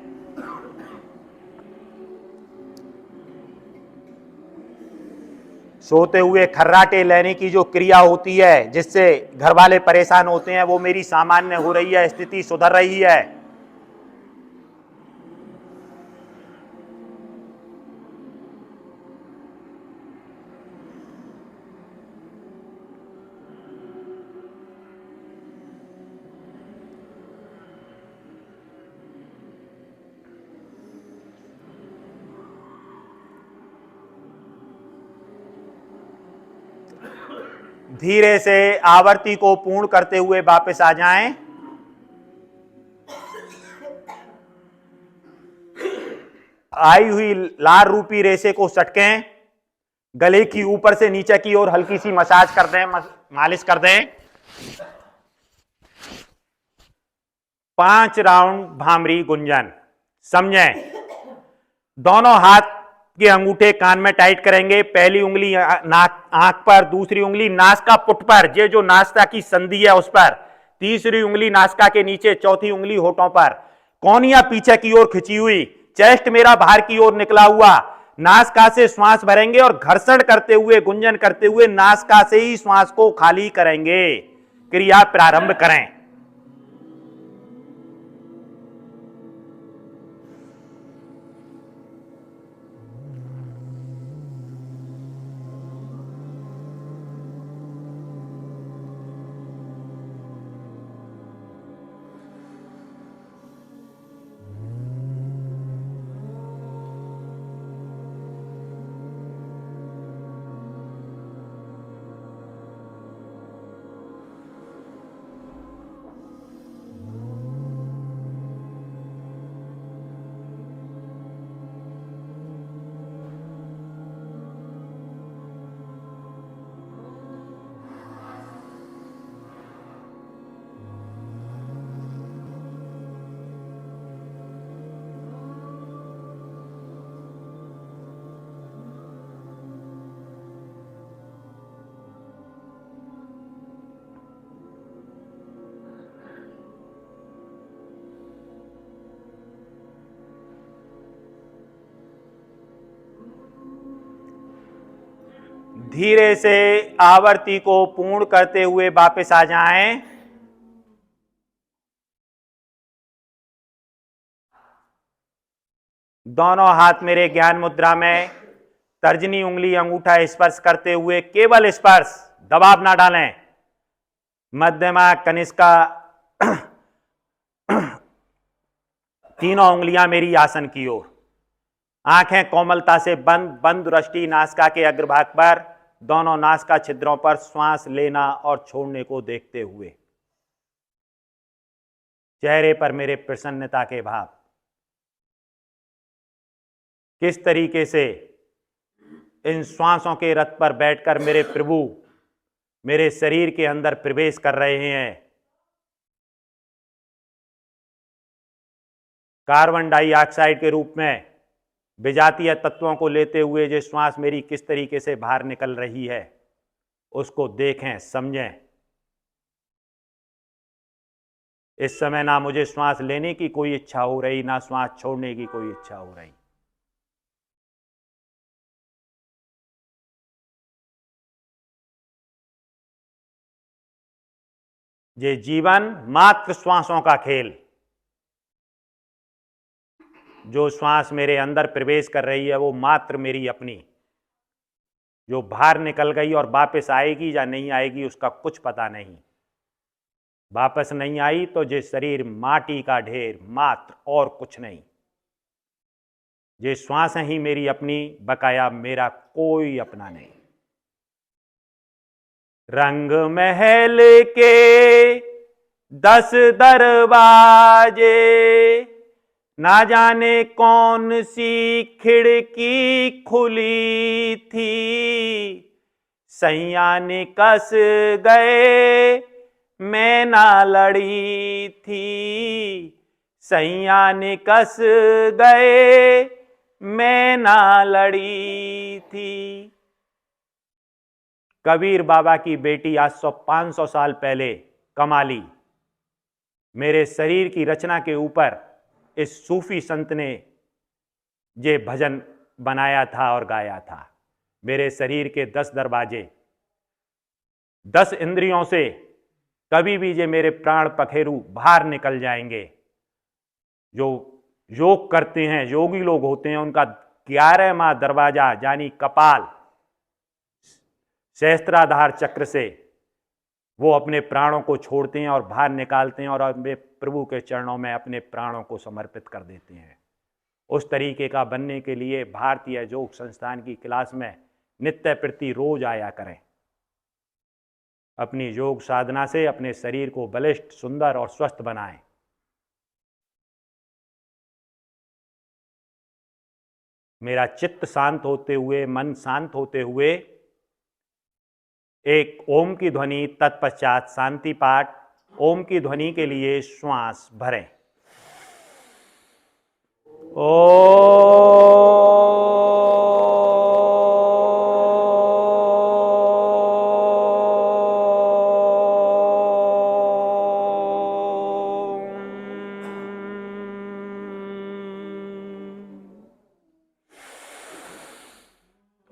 सोते हुए खर्राटे लेने की जो क्रिया होती है जिससे घर वाले परेशान होते हैं, वो मेरी सामान्य हो रही है, स्थिति सुधर रही है। धीरे से आवृत्ति को पूर्ण करते हुए वापस आ जाएं। आई हुई लाल रूपी रेशे को सटकें। गले की ऊपर से नीचे की ओर हल्की सी मसाज कर दें, मालिश कर दें। 5 राउंड भामरी गुंजन। समझें, दोनों हाथ के अंगूठे कान में टाइट करेंगे। पहली उंगली आंख पर, दूसरी उंगली नासिका पुट पर, ये जो नासिका की संधि है उस पर, तीसरी उंगली नासिका के नीचे, चौथी उंगली होठों पर। कोहनियां पीछे की ओर खिंची हुई, चेस्ट मेरा बाहर की ओर निकला हुआ। नासिका से श्वास भरेंगे और घर्षण करते हुए, गुंजन करते हुए नासिका से ही श्वास को खाली करेंगे। क्रिया प्रारंभ करें। धीरे से आवृत्ति को पूर्ण करते हुए वापस आ जाएं। दोनों हाथ मेरे ज्ञान मुद्रा में, तर्जनी उंगली अंगूठा स्पर्श करते हुए, केवल स्पर्श, दबाव ना डालें। मध्यमा कनिष्का तीनों उंगलियां मेरी आसन की ओर। आंखें कोमलता से बंद, बंद दृष्टि नासिका के अग्रभाग पर, दोनों नासिका छिद्रों पर श्वास लेना और छोड़ने को देखते हुए। चेहरे पर मेरे प्रसन्नता के भाव। किस तरीके से इन श्वासों के रथ पर बैठकर मेरे प्रभु मेरे शरीर के अंदर प्रवेश कर रहे हैं। कार्बन डाइऑक्साइड के रूप में विजातीय तत्वों को लेते हुए जो श्वास मेरी किस तरीके से बाहर निकल रही है, उसको देखें, समझें। इस समय ना मुझे श्वास लेने की कोई इच्छा हो रही, ना श्वास छोड़ने की कोई इच्छा हो रही। ये जीवन मात्र श्वासों का खेल। जो श्वास मेरे अंदर प्रवेश कर रही है वो मात्र मेरी अपनी, जो बाहर निकल गई और वापस आएगी या नहीं आएगी उसका कुछ पता नहीं। वापस नहीं आई तो ये शरीर माटी का ढेर, मात्र और कुछ नहीं। ये श्वास ही मेरी अपनी, बकाया मेरा कोई अपना नहीं। रंग महल के 10 दरवाजे, ना जाने कौन सी खिड़की खुली थी, सैया ने कस गए मैं ना लड़ी थी, सैया ने कस गए मैं ना लड़ी थी। कबीर बाबा की बेटी आज 500 साल पहले कमाली मेरे शरीर की रचना के ऊपर इस सूफी संत ने ये भजन बनाया था और गाया था। मेरे शरीर के 10 दरवाजे, 10 इंद्रियों से कभी भी ये मेरे प्राण पखेरु बाहर निकल जाएंगे। जो योग करते हैं, योगी लोग होते हैं, उनका 11वां दरवाजा यानी कपाल सहस्त्राधार चक्र से वो अपने प्राणों को छोड़ते हैं और बाहर निकालते हैं और अपने प्रभु के चरणों में अपने प्राणों को समर्पित कर देते हैं। उस तरीके का बनने के लिए भारतीय योग संस्थान की क्लास में नित्य प्रति रोज आया करें। अपनी योग साधना से अपने शरीर को बलिष्ठ, सुंदर और स्वस्थ बनाएं। मेरा चित्त शांत होते हुए, मन शांत होते हुए एक ओम की ध्वनि, तत्पश्चात शांति पाठ। ओम की ध्वनि के लिए श्वास भरें।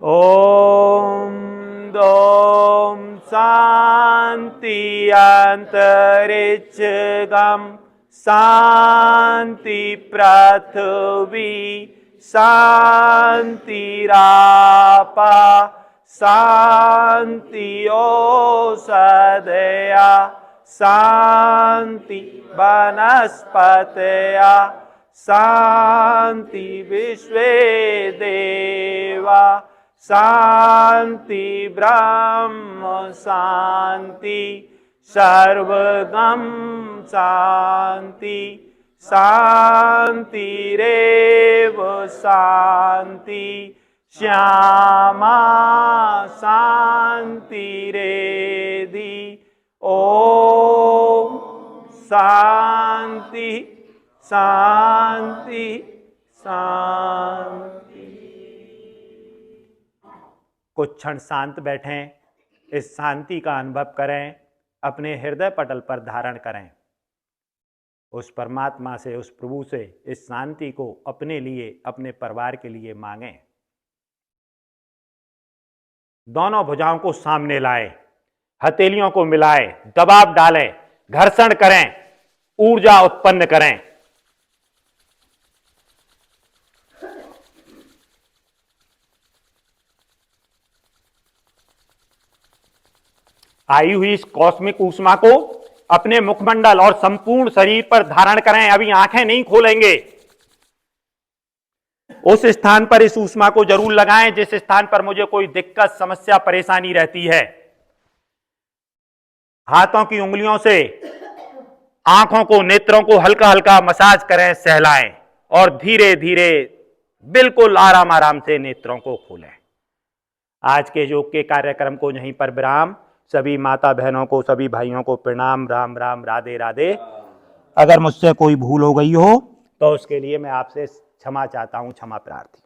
ओम दोम शांति अंतरिक्ष गम, शांति पृथ्वी, शांति रापा, शांति औषधया, शांति वनस्पतया, शांति विश्वे देवा, शांति ब्रह्म शांति, सर्वगम शांति, शांतिरेव शांति, श्यामा शांतिरेधि। ओम शांति शांति शांति। कुछ क्षण शांत बैठें, इस शांति का अनुभव करें, अपने हृदय पटल पर धारण करें। उस परमात्मा से, उस प्रभु से इस शांति को अपने लिए, अपने परिवार के लिए मांगें। दोनों भुजाओं को सामने लाएं, हथेलियों को मिलाएं, दबाव डालें, घर्षण करें, ऊर्जा उत्पन्न करें। आई हुई इस कॉस्मिक ऊष्मा को अपने मुखमंडल और संपूर्ण शरीर पर धारण करें। अभी आंखें नहीं खोलेंगे। उस स्थान पर इस ऊष्मा को जरूर लगाएं जिस स्थान पर मुझे कोई दिक्कत, समस्या, परेशानी रहती है। हाथों की उंगलियों से आंखों को, नेत्रों को हल्का हल्का मसाज करें, सहलाएं और धीरे धीरे बिल्कुल आराम आराम से नेत्रों को खोलें। आज के योग के कार्यक्रम को यहीं पर विराम। सभी माता बहनों को, सभी भाइयों को प्रणाम। राम राम, राधे राधे। अगर मुझसे कोई भूल हो गई हो तो उसके लिए मैं आपसे क्षमा चाहता हूं, क्षमा प्रार्थी।